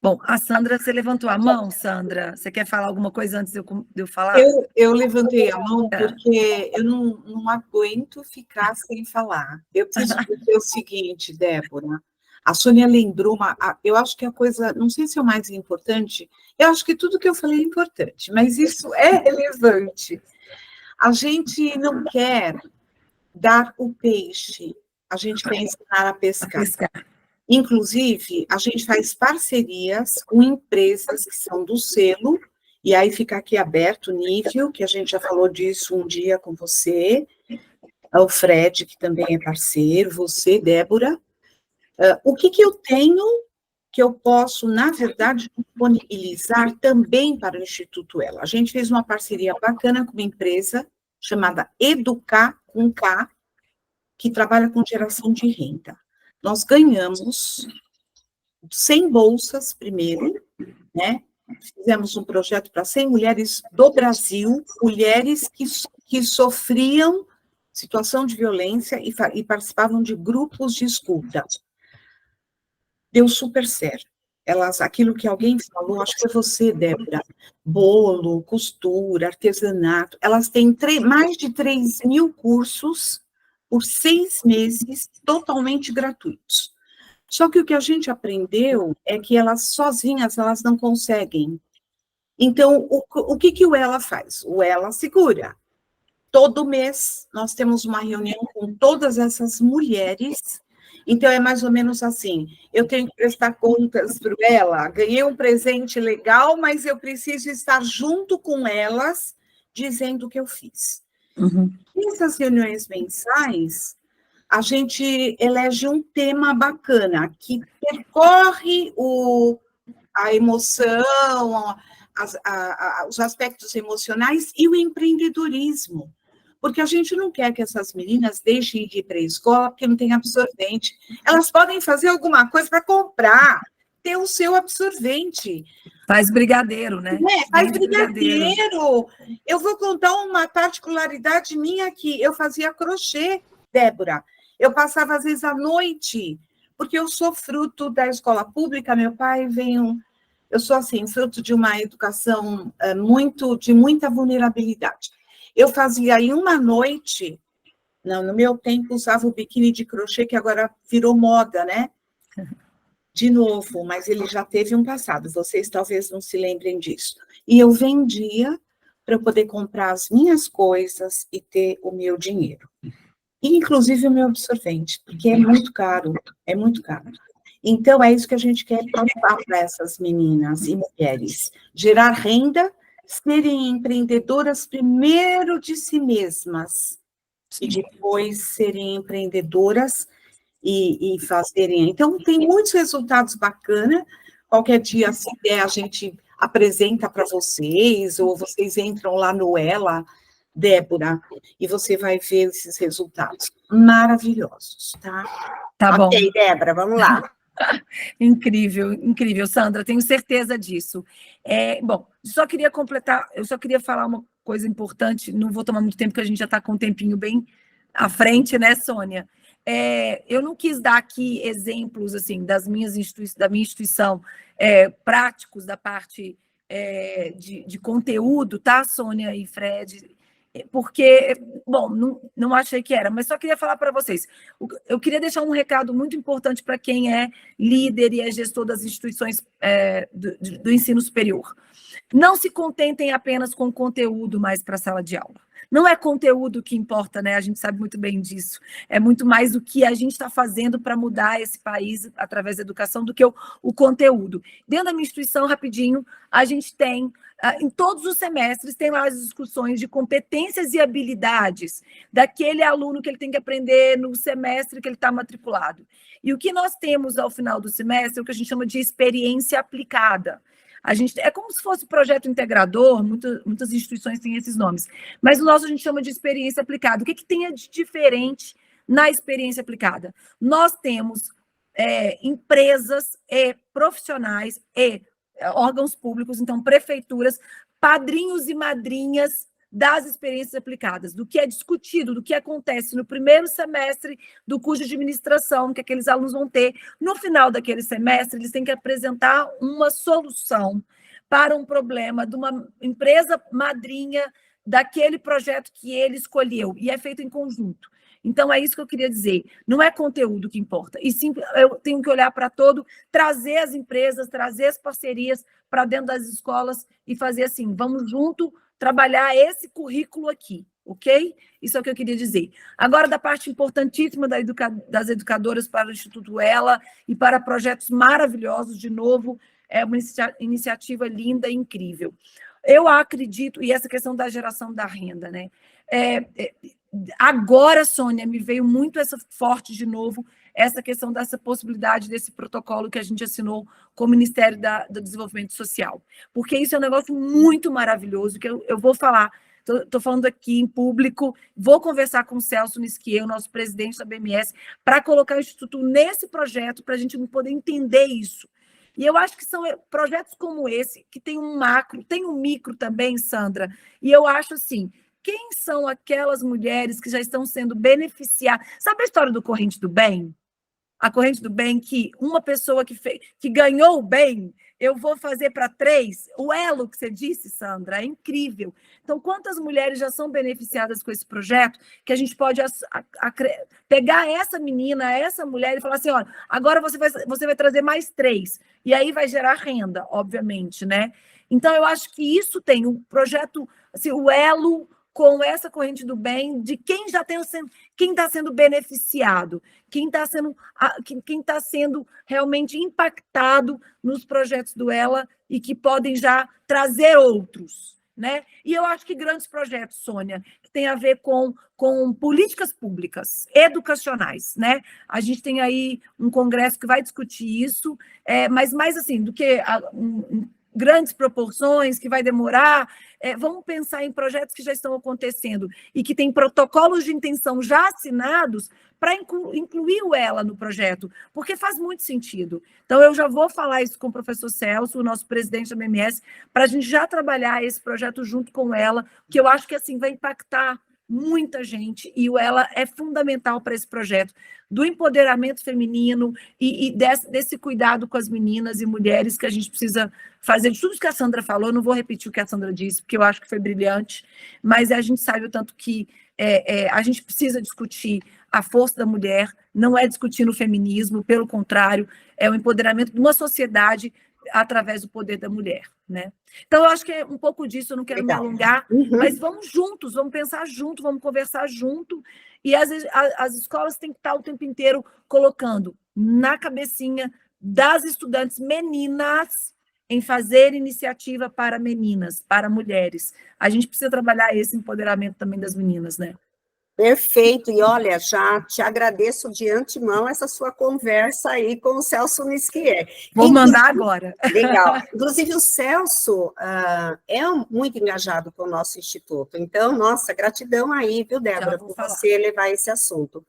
Bom, a Sandra, você levantou a mão, Sandra? Você quer falar alguma coisa antes de eu falar? Eu levantei a mão porque eu não aguento ficar sem falar. Eu preciso dizer o seguinte, Débora. A Sônia lembrou eu acho que a coisa, não sei se é o mais importante, eu acho que tudo que eu falei é importante, mas isso é relevante. A gente não quer dar o peixe, a gente quer ensinar a pescar. Inclusive, a gente faz parcerias com empresas que são do selo, e aí fica aqui aberto o nível, que a gente já falou disso um dia com você, o Fred, que também é parceiro, você, Débora. O que eu tenho que eu posso, na verdade, disponibilizar também para o Instituto Ela? A gente fez uma parceria bacana com uma empresa chamada Educar com K, que trabalha com geração de renda. Nós ganhamos 100 bolsas primeiro, né? Fizemos um projeto para 100 mulheres do Brasil, mulheres que sofriam situação de violência e participavam de grupos de escuta. Deu super certo. Aquilo que alguém falou, acho que foi você, Débora, bolo, costura, artesanato, elas têm mais de 3.000 cursos por 6 meses, totalmente gratuitos. Só que o que a gente aprendeu é que elas sozinhas, elas não conseguem. Então, o que o Ela faz? O Ela segura. Todo mês, nós temos uma reunião com todas essas mulheres. Então, é mais ou menos assim, eu tenho que prestar contas para ela, ganhei um presente legal, mas eu preciso estar junto com elas, dizendo o que eu fiz. Uhum. Nessas reuniões mensais, a gente elege um tema bacana, que percorre a emoção, os aspectos emocionais e o empreendedorismo. Porque a gente não quer que essas meninas deixem de ir para a escola porque não tem absorvente. Elas podem fazer alguma coisa para comprar, ter o seu absorvente. Faz brigadeiro, né? Faz brigadeiro. Eu vou contar uma particularidade minha aqui. Eu fazia crochê, Débora. Eu passava, às vezes, à noite, porque eu sou fruto da escola pública, meu pai veio... Eu sou, assim, fruto de uma educação de muita vulnerabilidade. Eu fazia aí uma noite, no meu tempo usava o biquíni de crochê, que agora virou moda, né? De novo, mas ele já teve um passado, vocês talvez não se lembrem disso. E eu vendia para eu poder comprar as minhas coisas e ter o meu dinheiro. Inclusive o meu absorvente, porque é muito caro, é muito caro. Então, é isso que a gente quer passar para essas meninas e mulheres. Gerar renda, serem empreendedoras primeiro de si mesmas, e depois serem empreendedoras e fazerem... Então, tem muitos resultados bacanas. Qualquer dia, se der, a gente apresenta para vocês, ou vocês entram lá no Ela, Débora, e você vai ver esses resultados maravilhosos, tá? Tá bom. Ok, Débora, vamos lá. Incrível, incrível, Sandra, tenho certeza disso. Bom, só queria completar, eu só queria falar uma coisa importante, não vou tomar muito tempo, porque a gente já está com um tempinho bem à frente, né, Sônia? Eu não quis dar aqui exemplos, assim, da minha instituição, práticos da parte de conteúdo, tá, Sônia e Fred? Porque, bom, não achei que era, mas só queria falar para vocês. Eu queria deixar um recado muito importante para quem é líder e é gestor das instituições do ensino superior. Não se contentem apenas com conteúdo mais para a sala de aula. Não é conteúdo que importa, né? A gente sabe muito bem disso. É muito mais o que a gente está fazendo para mudar esse país através da educação do que o conteúdo. Dentro da minha instituição, rapidinho, a gente tem, em todos os semestres, tem lá as discussões de competências e habilidades daquele aluno que ele tem que aprender no semestre que ele está matriculado. E o que nós temos ao final do semestre é o que a gente chama de experiência aplicada. É como se fosse projeto integrador, muitas instituições têm esses nomes, mas o nosso a gente chama de experiência aplicada. O que tem de diferente na experiência aplicada? Nós temos empresas e profissionais e órgãos públicos, então prefeituras, padrinhos e madrinhas das experiências aplicadas, do que é discutido, do que acontece no primeiro semestre do curso de administração que aqueles alunos vão ter. No final daquele semestre, eles têm que apresentar uma solução para um problema de uma empresa madrinha daquele projeto que ele escolheu, e é feito em conjunto. Então, é isso que eu queria dizer. Não é conteúdo que importa, e sim, eu tenho que olhar para todo, trazer as empresas, trazer as parcerias para dentro das escolas e fazer assim, vamos junto trabalhar esse currículo aqui, ok? Isso é o que eu queria dizer. Agora, da parte importantíssima das educadoras para o Instituto Ela e para projetos maravilhosos, de novo, é uma iniciativa linda e incrível. Eu acredito, e essa questão da geração da renda, né? Agora, Sônia, me veio muito essa forte de novo, essa questão dessa possibilidade desse protocolo que a gente assinou com o Ministério do Desenvolvimento Social. Porque isso é um negócio muito maravilhoso, que eu vou falar, estou falando aqui em público, vou conversar com o Celso Nisquier, o nosso presidente da BMS, para colocar o Instituto nesse projeto, para a gente poder entender isso. E eu acho que são projetos como esse, que tem um macro, tem um micro também, Sandra, e eu acho assim, quem são aquelas mulheres que já estão sendo beneficiadas? Sabe a história do Corrente do Bem? A Corrente do Bem, que uma pessoa que ganhou o bem, eu vou fazer para 3. O elo que você disse, Sandra, é incrível. Então, quantas mulheres já são beneficiadas com esse projeto, que a gente pode pegar essa menina, essa mulher, e falar assim, olha, agora você vai trazer mais 3. E aí vai gerar renda, obviamente, né? Então, eu acho que isso tem um projeto, assim, o elo com essa corrente do bem, de quem está sendo beneficiado, quem está sendo realmente impactado nos projetos do Ela e que podem já trazer outros, né? E eu acho que grandes projetos, Sônia, que tem a ver com políticas públicas, educacionais, né? A gente tem aí um congresso que vai discutir isso, mas mais assim, do que grandes proporções, que vai demorar, vamos pensar em projetos que já estão acontecendo e que têm protocolos de intenção já assinados para incluir o Ela no projeto, porque faz muito sentido. Então, eu já vou falar isso com o professor Celso, o nosso presidente da BMS, para a gente já trabalhar esse projeto junto com Ela, que eu acho que assim vai impactar muita gente, e o Ela é fundamental para esse projeto do empoderamento feminino e desse cuidado com as meninas e mulheres que a gente precisa fazer. De tudo que a Sandra falou, eu não vou repetir o que a Sandra disse, porque eu acho que foi brilhante, mas a gente sabe o tanto que a gente precisa discutir a força da mulher, não é discutir o feminismo, pelo contrário, é o empoderamento de uma sociedade através do poder da mulher, né? Então, eu acho que é um pouco disso, eu não quero me alongar, mas vamos juntos, vamos pensar junto, vamos conversar junto, e as escolas têm que estar o tempo inteiro colocando na cabecinha das estudantes meninas em fazer iniciativa para meninas, para mulheres. A gente precisa trabalhar esse empoderamento também das meninas, né? Perfeito, e olha, já te agradeço de antemão essa sua conversa aí com o Celso Nisquier. Vou mandar agora. Legal. Inclusive, o Celso é muito engajado com o nosso instituto, então, nossa, gratidão aí, viu, Débora, por você levar esse assunto.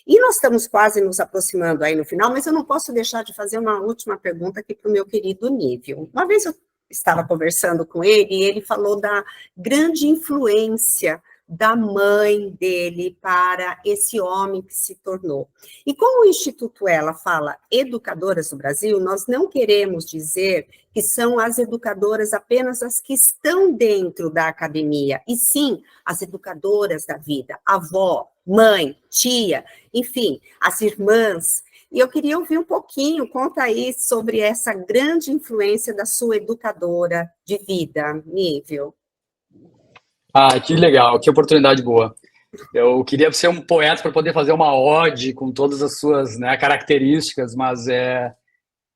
E nós estamos quase nos aproximando aí no final, mas eu não posso deixar de fazer uma última pergunta aqui para o meu querido Nível. Uma vez eu estava conversando com ele, e ele falou da grande influência da mãe dele para esse homem que se tornou. E como o Instituto Ela fala educadoras do Brasil, nós não queremos dizer que são as educadoras apenas as que estão dentro da academia, e sim as educadoras da vida, avó, mãe, tia, enfim, as irmãs. E eu queria ouvir um pouquinho, conta aí sobre essa grande influência da sua educadora de vida, Nível. Ah, que legal, que oportunidade boa. Eu queria ser um poeta para poder fazer uma ode com todas as suas, né, características, mas é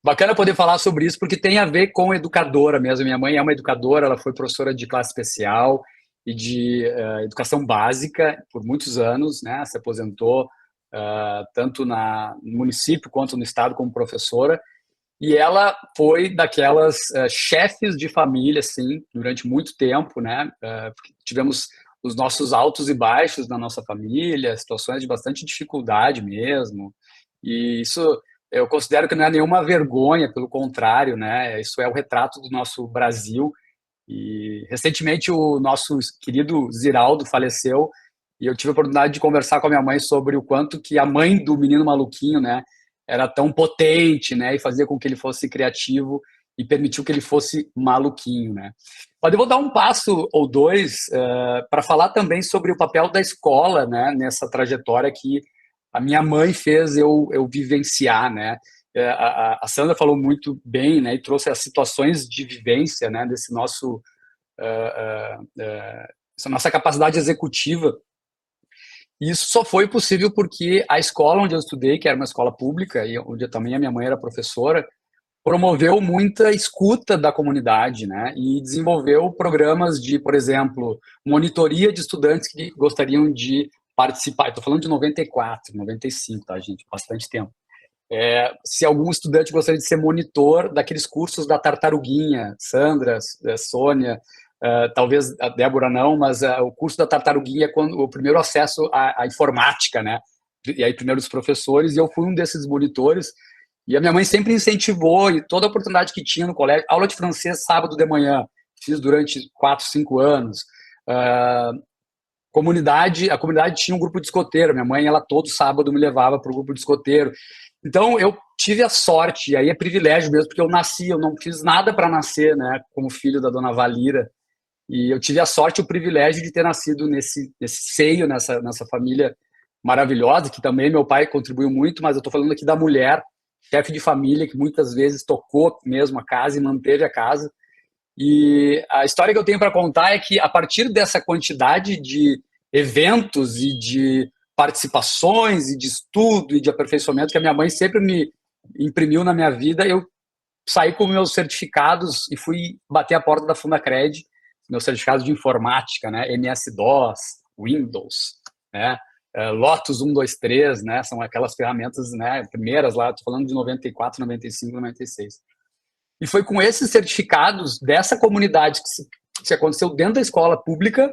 bacana poder falar sobre isso porque tem a ver com educadora mesmo. Minha mãe é uma educadora, ela foi professora de classe especial e de educação básica por muitos anos, né, se aposentou tanto no município quanto no estado como professora. E ela foi daquelas chefes de família, assim, durante muito tempo, né? Tivemos os nossos altos e baixos na nossa família, situações de bastante dificuldade mesmo. E isso eu considero que não é nenhuma vergonha, pelo contrário, né? Isso é o retrato do nosso Brasil. E recentemente o nosso querido Ziraldo faleceu e eu tive a oportunidade de conversar com a minha mãe sobre o quanto que a mãe do menino maluquinho, né, era tão potente, né, e fazia com que ele fosse criativo e permitiu que ele fosse maluquinho, né. Mas eu vou dar um passo ou dois para falar também sobre o papel da escola, né, nessa trajetória que a minha mãe fez eu vivenciar, né. A Sandra falou muito bem, né, e trouxe as situações de vivência, né, desse nosso essa nossa capacidade executiva. E isso só foi possível porque a escola onde eu estudei, que era uma escola pública e onde também a minha mãe era professora, promoveu muita escuta da comunidade, né, e desenvolveu programas de, por exemplo, monitoria de estudantes que gostariam de participar. Estou falando de 94, 95, tá, gente? Bastante tempo. Se algum estudante gostaria de ser monitor daqueles cursos da Tartaruguinha, Sandra, Sônia, talvez a Débora não, mas o curso da Tartaruguinha é o primeiro acesso à informática, né? E aí primeiro os professores, e eu fui um desses monitores, e a minha mãe sempre incentivou, e toda a oportunidade que tinha no colégio, aula de francês sábado de manhã, fiz durante 4, 5 anos, a comunidade tinha um grupo de escoteiro, minha mãe, ela todo sábado me levava para o grupo de escoteiro. Então, eu tive a sorte, e aí é privilégio mesmo, porque eu não fiz nada para nascer, né, como filho da dona Valira, e eu tive a sorte e o privilégio de ter nascido nesse seio, nessa família maravilhosa, que também meu pai contribuiu muito, mas eu estou falando aqui da mulher, chefe de família, que muitas vezes tocou mesmo a casa e manteve a casa. E a história que eu tenho para contar é que, a partir dessa quantidade de eventos e de participações e de estudo e de aperfeiçoamento que a minha mãe sempre me imprimiu na minha vida, eu saí com meus certificados e fui bater a porta da Fundacred, meus certificados de informática, né, MS-DOS, Windows, né, Lotus 123, né, são aquelas ferramentas, né, primeiras lá, estou falando de 94, 95, 96. E foi com esses certificados dessa comunidade que aconteceu dentro da escola pública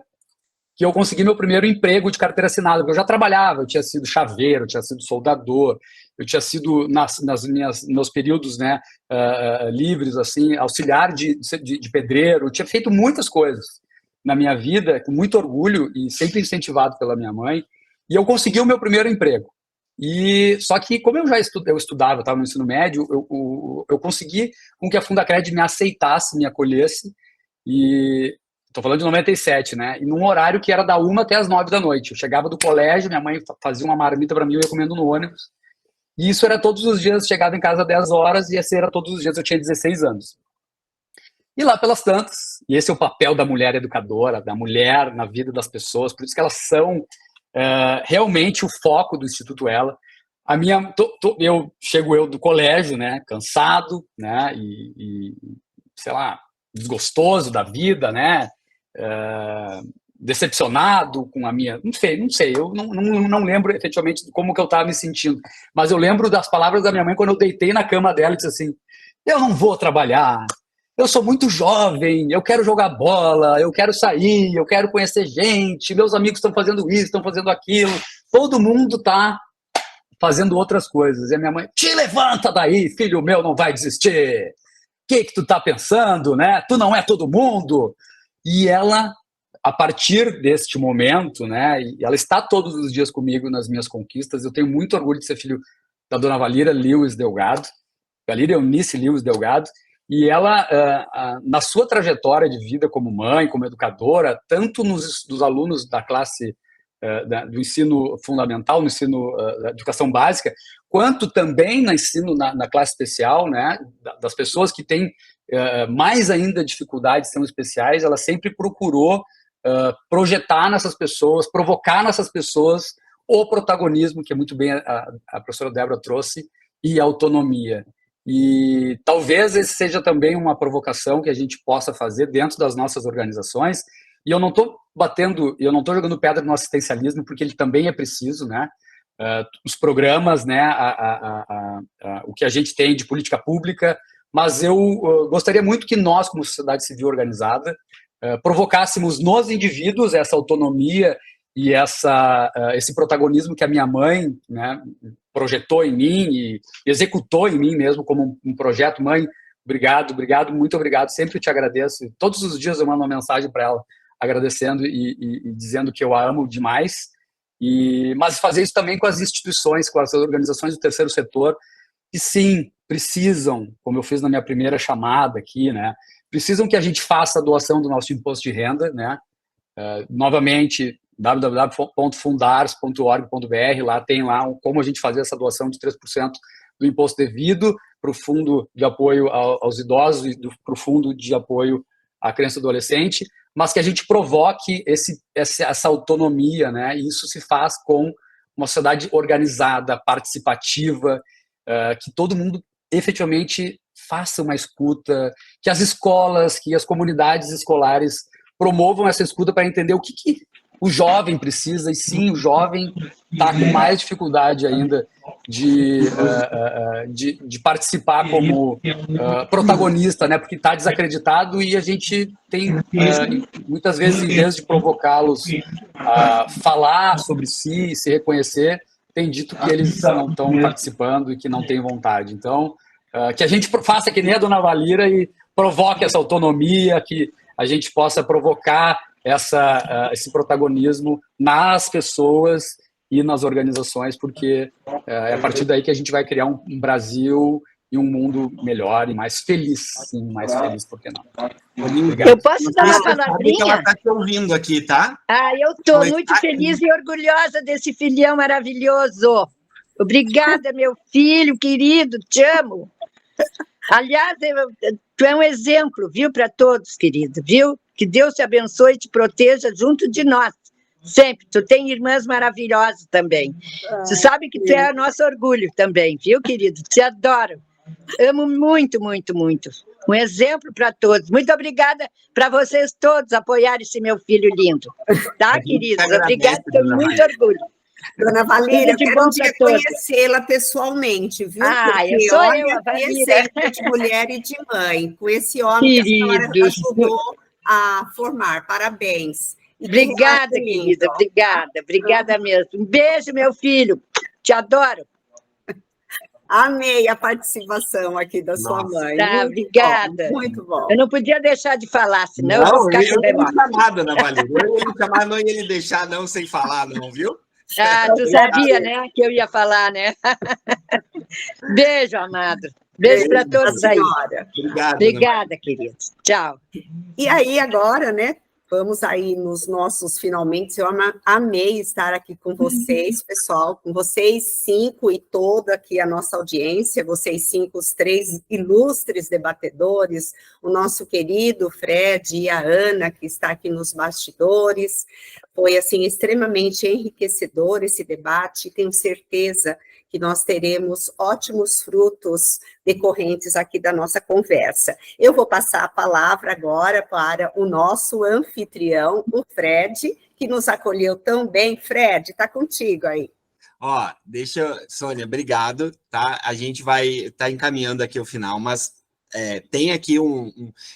que eu consegui meu primeiro emprego de carteira assinada, porque eu já trabalhava, eu tinha sido chaveiro, eu tinha sido soldador, eu tinha sido, meus períodos, né, livres, assim, auxiliar de pedreiro, eu tinha feito muitas coisas na minha vida, com muito orgulho e sempre incentivado pela minha mãe, e eu consegui o meu primeiro emprego. E só que, como eu estudava, eu estava no ensino médio, eu consegui com que a Fundacred me aceitasse, me acolhesse, e estou falando de 97, né? E num horário que era da 1 até as 9 da noite. Eu chegava do colégio, minha mãe fazia uma marmita para mim, eu ia comendo no ônibus. E isso era todos os dias, chegava em casa às 10 horas, e esse era todos os dias, eu tinha 16 anos. E lá pelas tantas, e esse é o papel da mulher educadora, da mulher na vida das pessoas, por isso que elas são realmente o foco do Instituto Ela. Eu do colégio, né, cansado, né, e sei lá, desgostoso da vida, né, decepcionado com a minha, não sei, eu não lembro efetivamente de como que eu estava me sentindo, mas eu lembro das palavras da minha mãe quando eu deitei na cama dela e disse assim: eu não vou trabalhar, eu sou muito jovem, eu quero jogar bola, eu quero sair, eu quero conhecer gente, meus amigos estão fazendo isso, estão fazendo aquilo, todo mundo está fazendo outras coisas. E a minha mãe: te levanta daí, filho meu, não vai desistir. O que tu tá pensando, né? Tu não é todo mundo. E ela, a partir deste momento, né, e ela está todos os dias comigo nas minhas conquistas. Eu tenho muito orgulho de ser filho da dona Valira Lewis Delgado, Valira Eunice Lewis Delgado, e ela, na sua trajetória de vida como mãe, como educadora, tanto dos alunos da classe do ensino fundamental, no ensino da educação básica, quanto também no ensino na classe especial, né, das pessoas que têm mais ainda dificuldades, são especiais, ela sempre procurou projetar nessas pessoas, provocar nessas pessoas o protagonismo, que muito bem a professora Débora trouxe, e a autonomia. E talvez esse seja também uma provocação que a gente possa fazer dentro das nossas organizações. E eu não estou jogando pedra no assistencialismo, porque ele também é preciso, né? Os programas, né? O que a gente tem de política pública, mas eu gostaria muito que nós, como sociedade civil organizada, provocássemos nos indivíduos essa autonomia e esse protagonismo que a minha mãe, né, projetou em mim e executou em mim mesmo como um projeto. Mãe, Obrigado, muito obrigado. Sempre te agradeço. Todos os dias eu mando uma mensagem para ela, agradecendo e dizendo que eu a amo demais. Mas fazer isso também com as instituições, com as organizações do terceiro setor, que sim, precisam, como eu fiz na minha primeira chamada aqui, né? Precisam que a gente faça a doação do nosso imposto de renda, né? Novamente, www.fundars.org.br, lá tem como a gente fazer essa doação de 3% do imposto devido para o fundo de apoio aos idosos e para o fundo de apoio à criança e adolescente, mas que a gente provoque essa autonomia, né? E isso se faz com uma sociedade organizada, participativa, que todo mundo efetivamente faça uma escuta, que as escolas, que as comunidades escolares promovam essa escuta para entender o que o jovem precisa, e sim, o jovem está com mais dificuldade ainda de participar como protagonista, né? Porque está desacreditado e a gente tem, muitas vezes, em vez de provocá-los a falar sobre si, se reconhecer, tem dito que eles não estão participando e que não têm vontade. Então, que a gente faça que nem a dona Valira e provoque essa autonomia, que a gente possa provocar esse protagonismo nas pessoas e nas organizações, porque é a partir daí que a gente vai criar um Brasil e um mundo melhor e mais feliz. Sim, mais feliz, por que não? Obrigado. Eu posso dar uma palavrinha? Ela está te ouvindo aqui, tá? Eu estou muito feliz e orgulhosa desse filhão maravilhoso. Obrigada, meu filho querido, te amo. Aliás, tu é um exemplo, viu, para todos, querido, viu? Que Deus te abençoe e te proteja junto de nós, sempre. Tu tem irmãs maravilhosas também. Tu sabe que tu é o nosso orgulho também, viu, querido? Te adoro. Amo muito, muito, muito. Um exemplo para todos. Muito obrigada para vocês todos apoiarem esse meu filho lindo. Tá, queridos? Obrigada, tenho muito orgulho. Dona Valira, eu quero um dia conhecê-la pessoalmente, viu? Porque eu sou a Valira. Exemplo de mulher e de mãe, com esse homem que a senhora ajudou a formar. Parabéns. Obrigada, querida, obrigada mesmo. Um beijo, meu filho, te adoro. Amei a participação aqui da sua mãe. Tá, obrigada. Muito bom. Eu não podia deixar de falar, senão eu vou ficar com memória. Não ia chamar, Dona Valira. Eu ia chamar, não ia ele deixar não sem falar, não, viu? Tu sabia, né, que eu ia falar, né? Beijo, amado. Beijo para todos aí. Obrigada, queridos. Tchau. E aí, agora, né? Vamos aí nos nossos finalmente. Eu amei estar aqui com vocês, pessoal, com vocês 5 e toda aqui a nossa audiência, vocês 5, os 3 ilustres debatedores, o nosso querido Fred e a Ana, que está aqui nos bastidores. Foi, assim, extremamente enriquecedor esse debate, tenho certeza que nós teremos ótimos frutos decorrentes aqui da nossa conversa. Eu vou passar a palavra agora para o nosso anfitrião, o Fred, que nos acolheu tão bem. Fred, está contigo aí. Sônia, obrigado, tá? A gente vai estar encaminhando aqui o final, mas tem aqui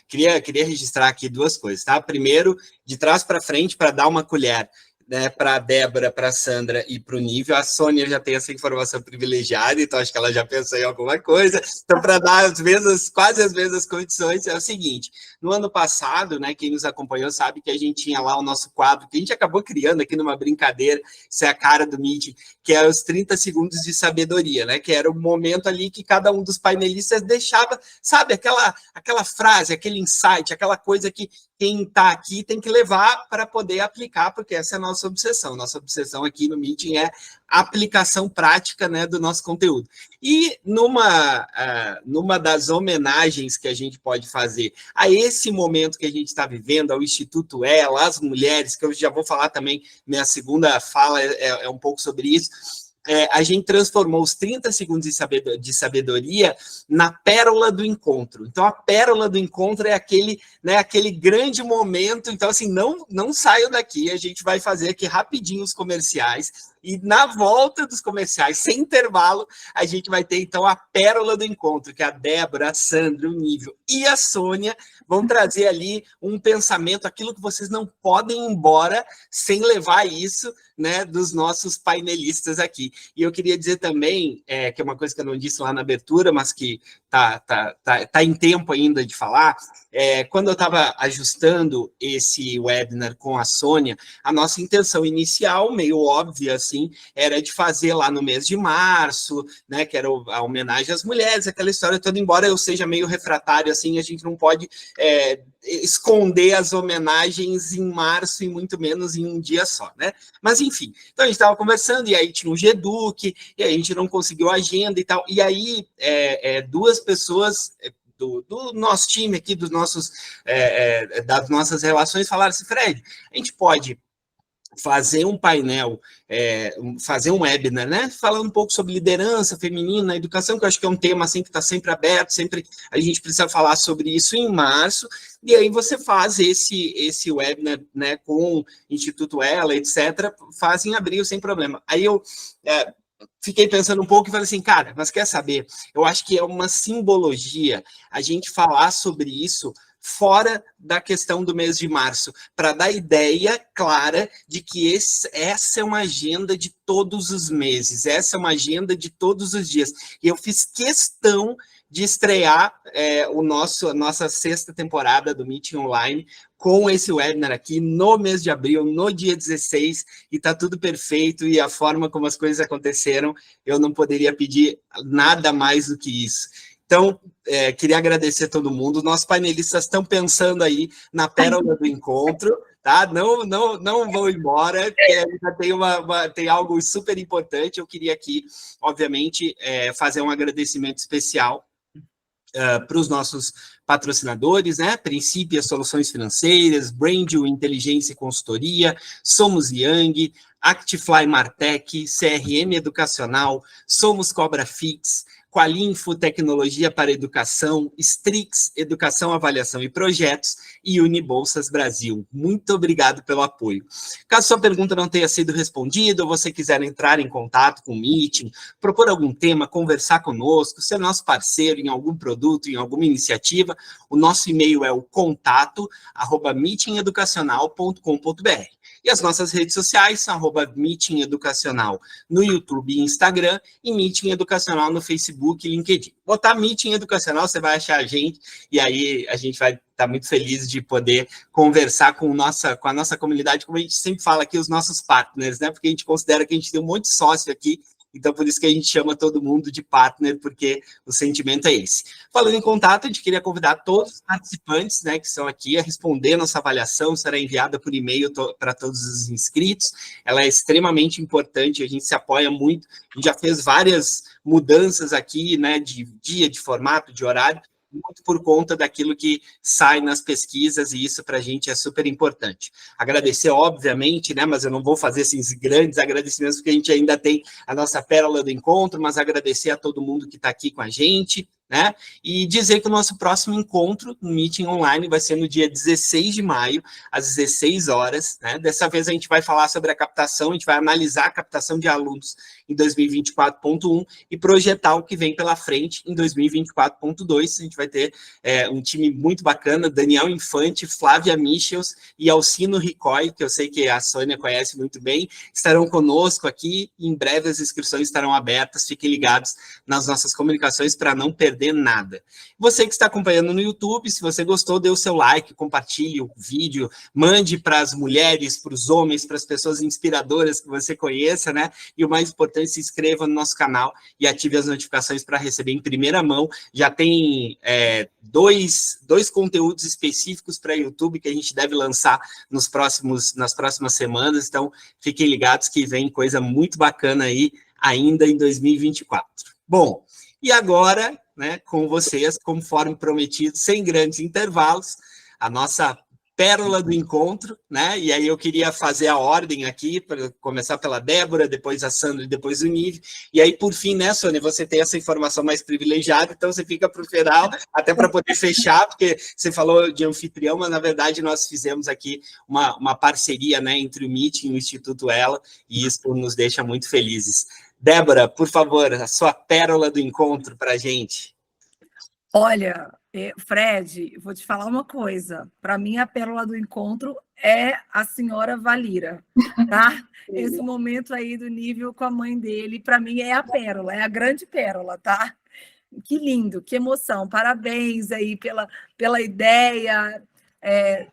queria registrar aqui 2 coisas, tá? Primeiro, de trás para frente, para dar uma colher, né, para a Débora, para a Sandra e para o Nível. A Sônia já tem essa informação privilegiada, então acho que ela já pensou em alguma coisa. Então, para dar quase as mesmas condições, é o seguinte: no ano passado, né, quem nos acompanhou sabe que a gente tinha lá o nosso quadro, que a gente acabou criando aqui numa brincadeira, isso é a cara do meeting, que é os 30 segundos de sabedoria, né, que era o momento ali que cada um dos painelistas deixava, sabe, aquela frase, aquele insight, aquela coisa que quem está aqui tem que levar para poder aplicar, porque essa é a nossa obsessão. Nossa obsessão aqui no Meeting é a aplicação prática, né, do nosso conteúdo. E numa das homenagens que a gente pode fazer a esse momento que a gente está vivendo, ao Instituto Ela, às mulheres, que eu já vou falar também, minha segunda fala é um pouco sobre isso, a gente transformou os 30 segundos de sabedoria na pérola do encontro. Então, a pérola do encontro é aquele grande momento. Então, assim, não saiam daqui, a gente vai fazer aqui rapidinho os comerciais, E na volta dos comerciais, sem intervalo, a gente vai ter, então, a pérola do encontro, que a Débora, a Sandra, o Nível e a Sônia vão trazer ali um pensamento, aquilo que vocês não podem ir embora sem levar isso, né, dos nossos painelistas aqui. E eu queria dizer também, que é uma coisa que eu não disse lá na abertura, mas que tá em tempo ainda de falar, quando eu estava ajustando esse webinar com a Sônia, a nossa intenção inicial, meio óbvia assim, era de fazer lá no mês de março, né, que era a homenagem às mulheres, aquela história toda, embora eu seja meio refratário, assim, a gente não pode esconder as homenagens em março e muito menos em um dia só, né? Mas, enfim, então a gente estava conversando e aí tinha o Geduc, e aí a gente não conseguiu a agenda e tal, e aí duas pessoas do nosso time aqui, das nossas relações, falaram assim, Fred, a gente pode fazer um painel, fazer um webinar, né, falando um pouco sobre liderança feminina, educação, que eu acho que é um tema assim que está sempre aberto, sempre a gente precisa falar sobre isso em março, e aí você faz esse webinar, né, com o Instituto Ela, etc., faz em abril sem problema. Aí eu fiquei pensando um pouco e falei assim, cara, mas quer saber? Eu acho que é uma simbologia a gente falar sobre isso fora da questão do mês de março, para dar ideia clara de que essa é uma agenda de todos os meses, essa é uma agenda de todos os dias. E eu fiz questão de estrear a nossa 6ª temporada do Meeting Online com esse webinar aqui no mês de abril, no dia 16, e está tudo perfeito, e a forma como as coisas aconteceram, eu não poderia pedir nada mais do que isso. Então, queria agradecer a todo mundo. Nossos painelistas estão pensando aí na pérola do encontro, tá? Não vão embora, porque ainda tem algo super importante. Eu queria aqui, obviamente, fazer um agradecimento especial para os nossos patrocinadores, né? Princípio Soluções Financeiras, Brandil Inteligência e Consultoria, Somos Young, Actifly Martech, CRM Educacional, Somos Cobra Fix, Qualinfo Tecnologia para Educação, Strix Educação, Avaliação e Projetos e Unibolsas Brasil. Muito obrigado pelo apoio. Caso sua pergunta não tenha sido respondida ou você quiser entrar em contato com o Meeting, propor algum tema, conversar conosco, ser nosso parceiro em algum produto, em alguma iniciativa, o nosso e-mail é o contato@meetingeducacional.com.br. E as nossas redes sociais são @Meeting Educacional no YouTube e Instagram e Meeting Educacional no Facebook e LinkedIn. Botar Meeting Educacional, você vai achar a gente, e aí a gente vai estar muito feliz de poder conversar com a nossa comunidade, como a gente sempre fala aqui, os nossos partners, né? Porque a gente considera que a gente tem um monte de sócio aqui, então por isso que a gente chama todo mundo de partner, porque o sentimento é esse. Falando em contato, a gente queria convidar todos os participantes, né, que estão aqui, a responder nossa avaliação, será enviada por e-mail para todos os inscritos, ela é extremamente importante, a gente se apoia muito, a gente já fez várias mudanças aqui, né, de dia, de formato, de horário, muito por conta daquilo que sai nas pesquisas, e isso para a gente é super importante. Agradecer, obviamente, né, mas eu não vou fazer esses grandes agradecimentos, porque a gente ainda tem a nossa pérola do encontro, mas agradecer a todo mundo que está aqui com a gente, né? E dizer que o nosso próximo encontro no Meeting Online vai ser no dia 16 de maio, às 16 horas, né? Dessa vez a gente vai falar sobre a captação, a gente vai analisar a captação de alunos em 2024.1 e projetar o que vem pela frente em 2024.2. A gente vai ter um time muito bacana, Daniel Infante, Flávia Michels e Alcino Ricói, que eu sei que a Sônia conhece muito bem, estarão conosco aqui, e em breve as inscrições estarão abertas, fiquem ligados nas nossas comunicações para não perder nada. Você que está acompanhando no YouTube, se você gostou, dê o seu like, compartilhe o vídeo, mande para as mulheres, para os homens, para as pessoas inspiradoras que você conheça, né? E o mais importante, se inscreva no nosso canal e ative as notificações para receber em primeira mão. Já tem dois conteúdos específicos para YouTube que a gente deve lançar nas próximas semanas, então fiquem ligados que vem coisa muito bacana aí ainda em 2024. Bom, e agora, né, com vocês, conforme prometido, sem grandes intervalos, a nossa pérola do encontro, né? E aí eu queria fazer a ordem aqui, para começar pela Débora, depois a Sandra e depois o Nível. E aí, por fim, né, Sônia, você tem essa informação mais privilegiada, então você fica para o final, até para poder fechar, porque você falou de anfitrião, mas na verdade nós fizemos aqui uma parceria, né, entre o Meeting e o Instituto Ela, e isso nos deixa muito felizes. Débora, por favor, a sua pérola do encontro para a gente. Olha, Fred, vou te falar uma coisa. Para mim, a pérola do encontro é a senhora Valira, tá? Esse momento aí do Nível com a mãe dele, para mim, é a pérola, é a grande pérola, tá? Que lindo, que emoção. Parabéns aí pela ideia,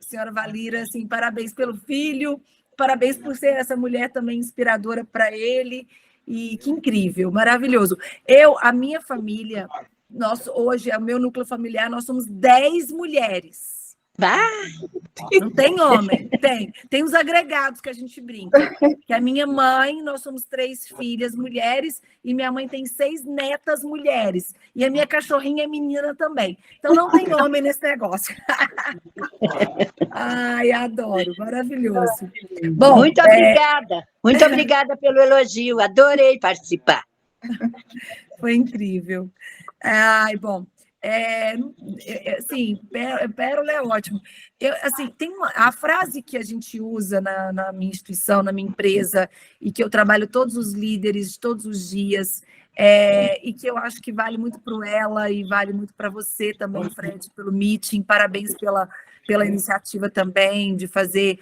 senhora Valira, assim, parabéns pelo filho, parabéns por ser essa mulher também inspiradora para ele. E que incrível, maravilhoso. A minha família... hoje, o meu núcleo familiar, nós somos 10 mulheres. Não tem homem, tem os agregados que a gente brinca. Que a minha mãe, nós somos 3 filhas mulheres, e minha mãe tem 6 netas mulheres. E a minha cachorrinha é menina também. Então não tem homem nesse negócio. Ai, adoro, maravilhoso. Bom, Muito obrigada pelo elogio, adorei participar. Foi incrível. Ai, bom, sim, pérola é ótimo. Tem a frase que a gente usa na minha instituição, na minha empresa, e que eu trabalho todos os líderes, todos os dias, e que eu acho que vale muito para o Ela e vale muito para você também, Fred, pelo Meeting. Parabéns pela iniciativa também de fazer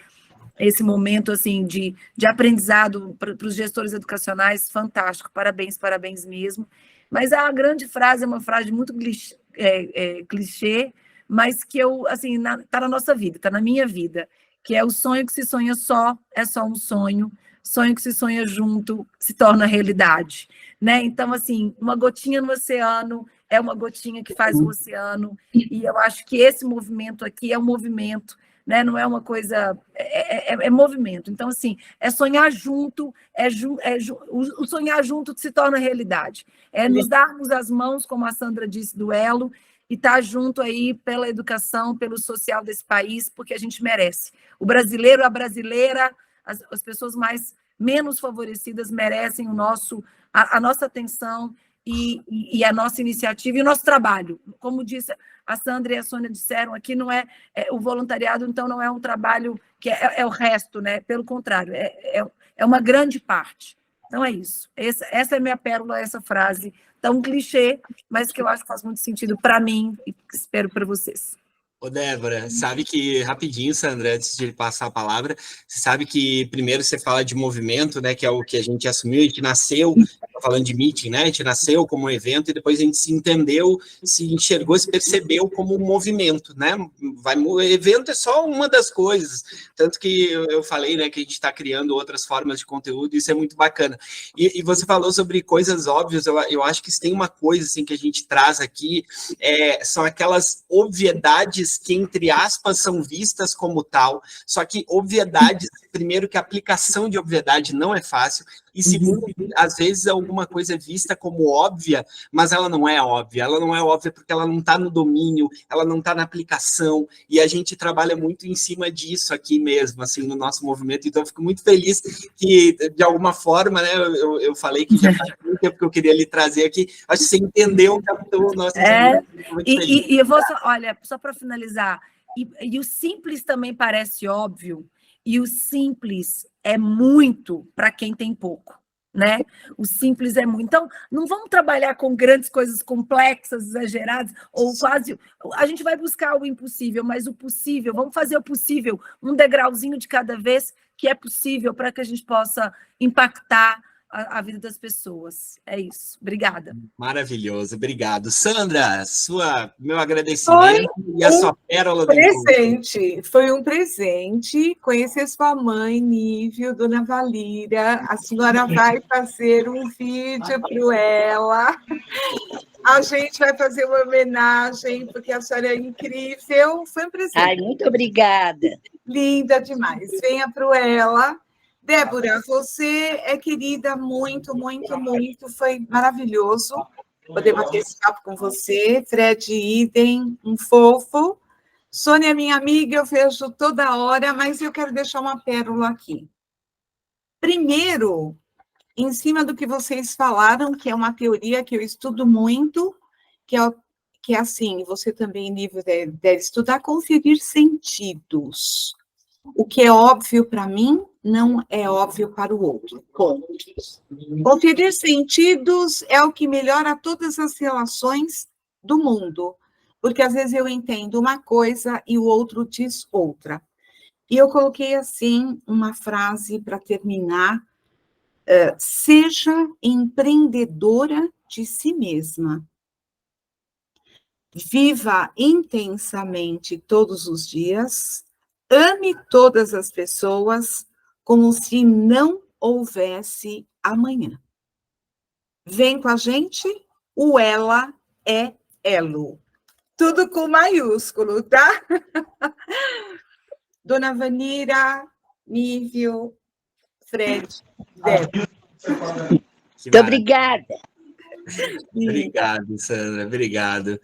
esse momento assim de aprendizado para os gestores educacionais, fantástico, parabéns mesmo. Mas a grande frase é uma frase muito clichê, mas que está na nossa vida, está na minha vida, que é: o sonho que se sonha só é só um sonho que se sonha junto se torna realidade, né? Então, assim, uma gotinha no oceano é uma gotinha que faz o oceano, e eu acho que esse movimento aqui é um movimento, né? Não é uma coisa, é movimento. Então, assim, é sonhar junto, o sonhar junto se torna realidade. É nos darmos as mãos, como a Sandra disse, do Elo, e estar junto aí pela educação, pelo social desse país, porque a gente merece. O brasileiro, a brasileira, as pessoas menos favorecidas merecem a nossa atenção e a nossa iniciativa e o nosso trabalho. Como disse a Sandra e a Sônia disseram aqui, não o voluntariado, então, não é um trabalho que é o resto, né? Pelo contrário, é uma grande parte. Então, é isso. Essa é a minha pérola, essa frase tão clichê, mas que eu acho que faz muito sentido para mim e espero para vocês. Ô, Débora, sabe que, rapidinho, Sandra, antes de passar a palavra, você sabe que primeiro você fala de movimento, né, que é o que a gente assumiu, a gente nasceu, falando de Meeting, né, a gente nasceu como um evento e depois a gente se entendeu, se enxergou, se percebeu como um movimento, né, o evento é só uma das coisas, tanto que eu falei, né, que a gente está criando outras formas de conteúdo, isso é muito bacana. E você falou sobre coisas óbvias, eu acho que se tem uma coisa, assim, que a gente traz aqui, são aquelas obviedades que, entre aspas, são vistas como tal, só que obviedades, primeiro, que a aplicação de obviedade não é fácil, e segundo, às vezes alguma coisa é vista como óbvia, mas ela não é óbvia porque ela não está no domínio, ela não está na aplicação, e a gente trabalha muito em cima disso aqui mesmo, assim, no nosso movimento, então eu fico muito feliz que, de alguma forma, né, eu falei que já faz muito tempo que eu queria lhe trazer aqui, acho que você entendeu o nosso e eu vou só para finalizar, e o simples também parece óbvio, e o simples é muito para quem tem pouco, né? O simples é muito. Então, não vamos trabalhar com grandes coisas complexas, exageradas, ou quase... A gente vai buscar o impossível, mas o possível, vamos fazer o possível, um degrauzinho de cada vez que é possível para que a gente possa impactar a vida das pessoas. É isso. Obrigada. Maravilhoso, obrigado. Sandra, meu agradecimento e a sua pérola do presente. Foi um presente conhecer sua mãe, Nível, Dona Valira. A senhora vai fazer um vídeo para ela. A gente vai fazer uma homenagem, porque a senhora é incrível. Foi um presente. Ai, muito obrigada. Linda demais. Venha para ela. Débora, você é querida muito, muito, muito. Foi maravilhoso poder bater esse papo com você. Fred, idem, um fofo. Sônia é minha amiga, eu vejo toda hora, mas eu quero deixar uma pérola aqui. Primeiro, em cima do que vocês falaram, que é uma teoria que eu estudo muito, que é assim, você também, livro deve estudar, conferir sentidos. O que é óbvio para mim, não é óbvio para o outro. Ponto. Conferir sentidos é o que melhora todas as relações do mundo, porque às vezes eu entendo uma coisa e o outro diz outra. E eu coloquei assim uma frase para terminar: seja empreendedora de si mesma. Viva intensamente todos os dias, ame todas as pessoas como se não houvesse amanhã. Vem com a gente, o Ela é Elo. Tudo com maiúsculo, tá? Dona Vanira, Nívio, Fred, Débora. Muito obrigada. Obrigado, Sandra, obrigado.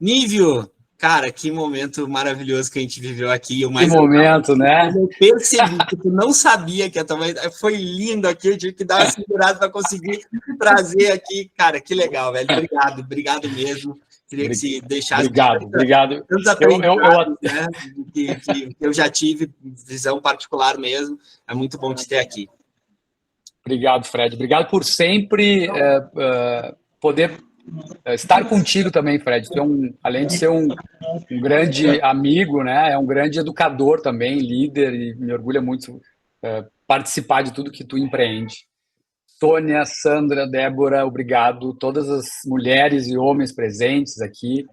Nívio, cara, que momento maravilhoso que a gente viveu aqui. Que momento, né? Eu percebi que tu não sabia que a tua mãe... Foi lindo aqui, eu tive que dar uma segurada para conseguir trazer aqui. Cara, que legal, velho. Obrigado mesmo. Queria que se deixasse... Obrigado. Tantos aprendizados, né, que eu já tive, visão particular mesmo. É muito bom te ter aqui. Obrigado, Fred. Obrigado por sempre poder estar contigo também, Fred. Tu é além de ser um grande amigo, né? É um grande educador também, líder, e me orgulha muito participar de tudo que tu empreende. Sônia, Sandra, Débora, obrigado. Todas as mulheres e homens presentes aqui.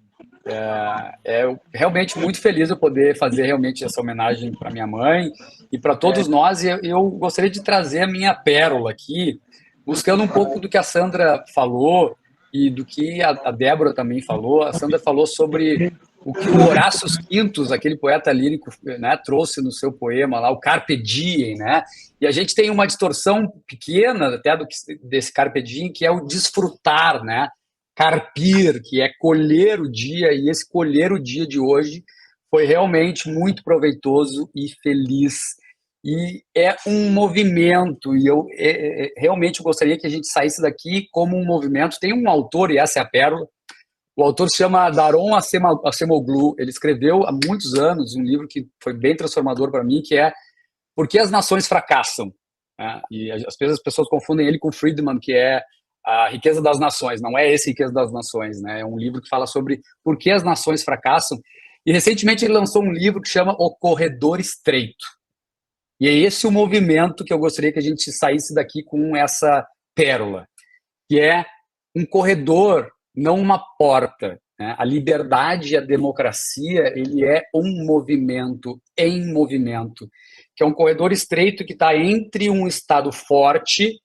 Realmente muito feliz de poder fazer realmente essa homenagem para minha mãe e para todos nós. E eu gostaria de trazer a minha pérola aqui, buscando um pouco do que a Sandra falou e do que a Débora também falou. A Sandra falou sobre o que o Horácio Quintos, aquele poeta lírico, né, trouxe no seu poema lá, o Carpe Diem, né? E a gente tem uma distorção pequena até desse Carpe Diem, que é o desfrutar, né? Carpir, que é colher o dia, e esse colher o dia de hoje foi realmente muito proveitoso e feliz. E é um movimento, e eu realmente gostaria que a gente saísse daqui como um movimento. Tem um autor, e essa é a pérola, o autor se chama Daron Acemoglu. Ele escreveu há muitos anos um livro que foi bem transformador para mim, que é Por que as Nações Fracassam? E às vezes as pessoas confundem ele com Friedman, que é A Riqueza das Nações. Não é esse Riqueza das Nações, né? É um livro que fala sobre por que as nações fracassam. E recentemente ele lançou um livro que chama O Corredor Estreito. E é esse o movimento que eu gostaria que a gente saísse daqui com essa pérola, que é um corredor, não uma porta, né? A liberdade e a democracia, ele é um movimento em movimento, que é um corredor estreito que está entre um Estado forte,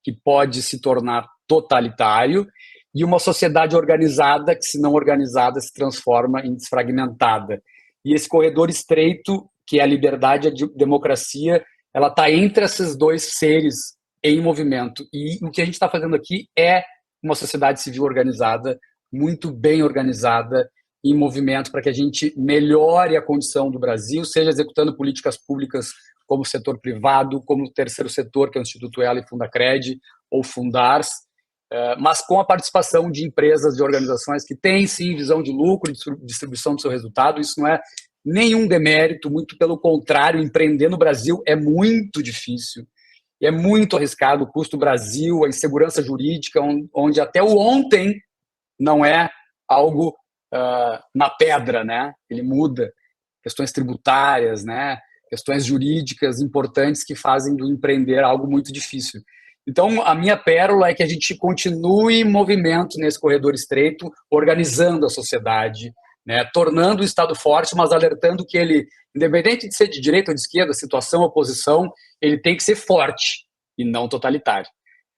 que pode se tornar totalitário, e uma sociedade organizada, que, se não organizada, se transforma em desfragmentada. E esse corredor estreito, que é a liberdade e a democracia, ela está entre esses dois seres em movimento. E o que a gente está fazendo aqui é uma sociedade civil organizada, muito bem organizada, em movimento, para que a gente melhore a condição do Brasil, seja executando políticas públicas como o setor privado, como o terceiro setor, que é o Instituto Ela e Fundacred, ou Fundars, mas com a participação de empresas, de organizações que têm, sim, visão de lucro e distribuição do seu resultado. Isso não é nenhum demérito, muito pelo contrário. Empreender no Brasil é muito difícil, e é muito arriscado. O custo do Brasil, a insegurança jurídica, onde até o ontem não é algo na pedra, né? Ele muda. Questões tributárias, né? Questões jurídicas importantes que fazem do empreender algo muito difícil. Então, a minha pérola é que a gente continue em movimento nesse corredor estreito, organizando a sociedade, né, tornando o Estado forte, mas alertando que ele, independente de ser de direita ou de esquerda, situação, oposição, ele tem que ser forte e não totalitário.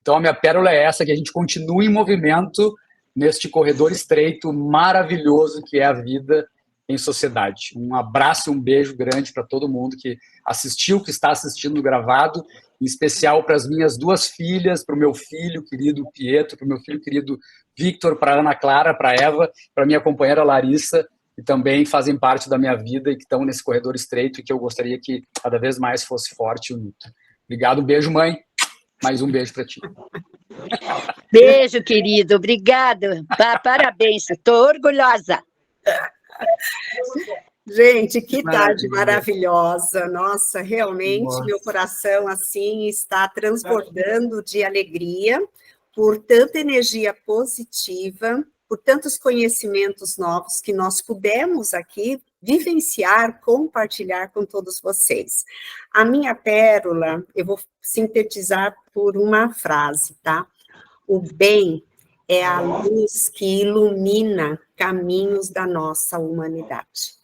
Então, a minha pérola é essa, que a gente continue em movimento neste corredor estreito maravilhoso que é a vida em sociedade. Um abraço e um beijo grande para todo mundo que assistiu, que está assistindo gravado, em especial para as minhas duas filhas, para o meu filho querido Pietro, para o meu filho querido Victor, para a Ana Clara, para a Eva, para a minha companheira Larissa, que também fazem parte da minha vida e que estão nesse corredor estreito e que eu gostaria que cada vez mais fosse forte e unido. Obrigado, beijo, mãe. Mais um beijo para ti. Beijo, querido. Obrigada. Parabéns. Estou orgulhosa. Gente, que tarde maravilhosa. Nossa, realmente, Nossa. meu coração, assim, está transbordando de alegria por tanta energia positiva, por tantos conhecimentos novos que nós pudemos aqui vivenciar, compartilhar com todos vocês. A minha pérola, eu vou sintetizar por uma frase, tá? O bem é a luz que ilumina caminhos da nossa humanidade.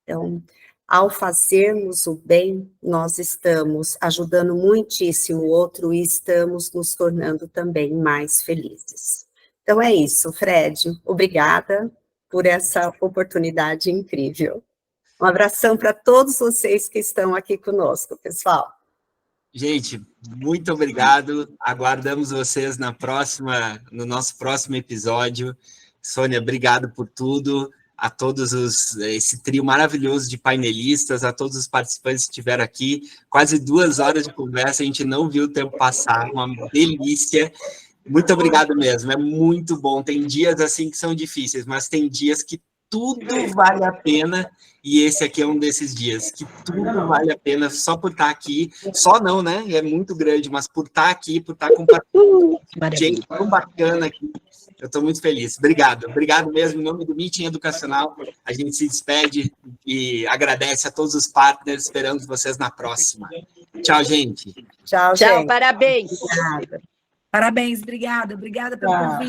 Então, ao fazermos o bem, nós estamos ajudando muitíssimo o outro e estamos nos tornando também mais felizes. Então é isso, Fred. Obrigada por essa oportunidade incrível. Um abração para todos vocês que estão aqui conosco, pessoal. Gente, muito obrigado. Aguardamos vocês no nosso próximo episódio. Sônia, obrigado por tudo. A todos esse trio maravilhoso de painelistas, a todos os participantes que estiveram aqui. Quase 2 horas de conversa, a gente não viu o tempo passar, uma delícia. Muito obrigado mesmo, é muito bom. Tem dias assim que são difíceis, mas tem dias que tudo vale a pena, e esse aqui é um desses dias, que tudo vale a pena só por estar aqui. Só não, né? É muito grande, mas por estar aqui, por estar compartilhando. Gente, tão bacana aqui. Eu estou muito feliz. Obrigado mesmo. Em nome do Meeting Educacional, a gente se despede e agradece a todos os partners. Esperamos vocês na próxima. Tchau, gente. Tchau, Tchau, gente. parabéns. Obrigada. Parabéns, obrigada pelo convite.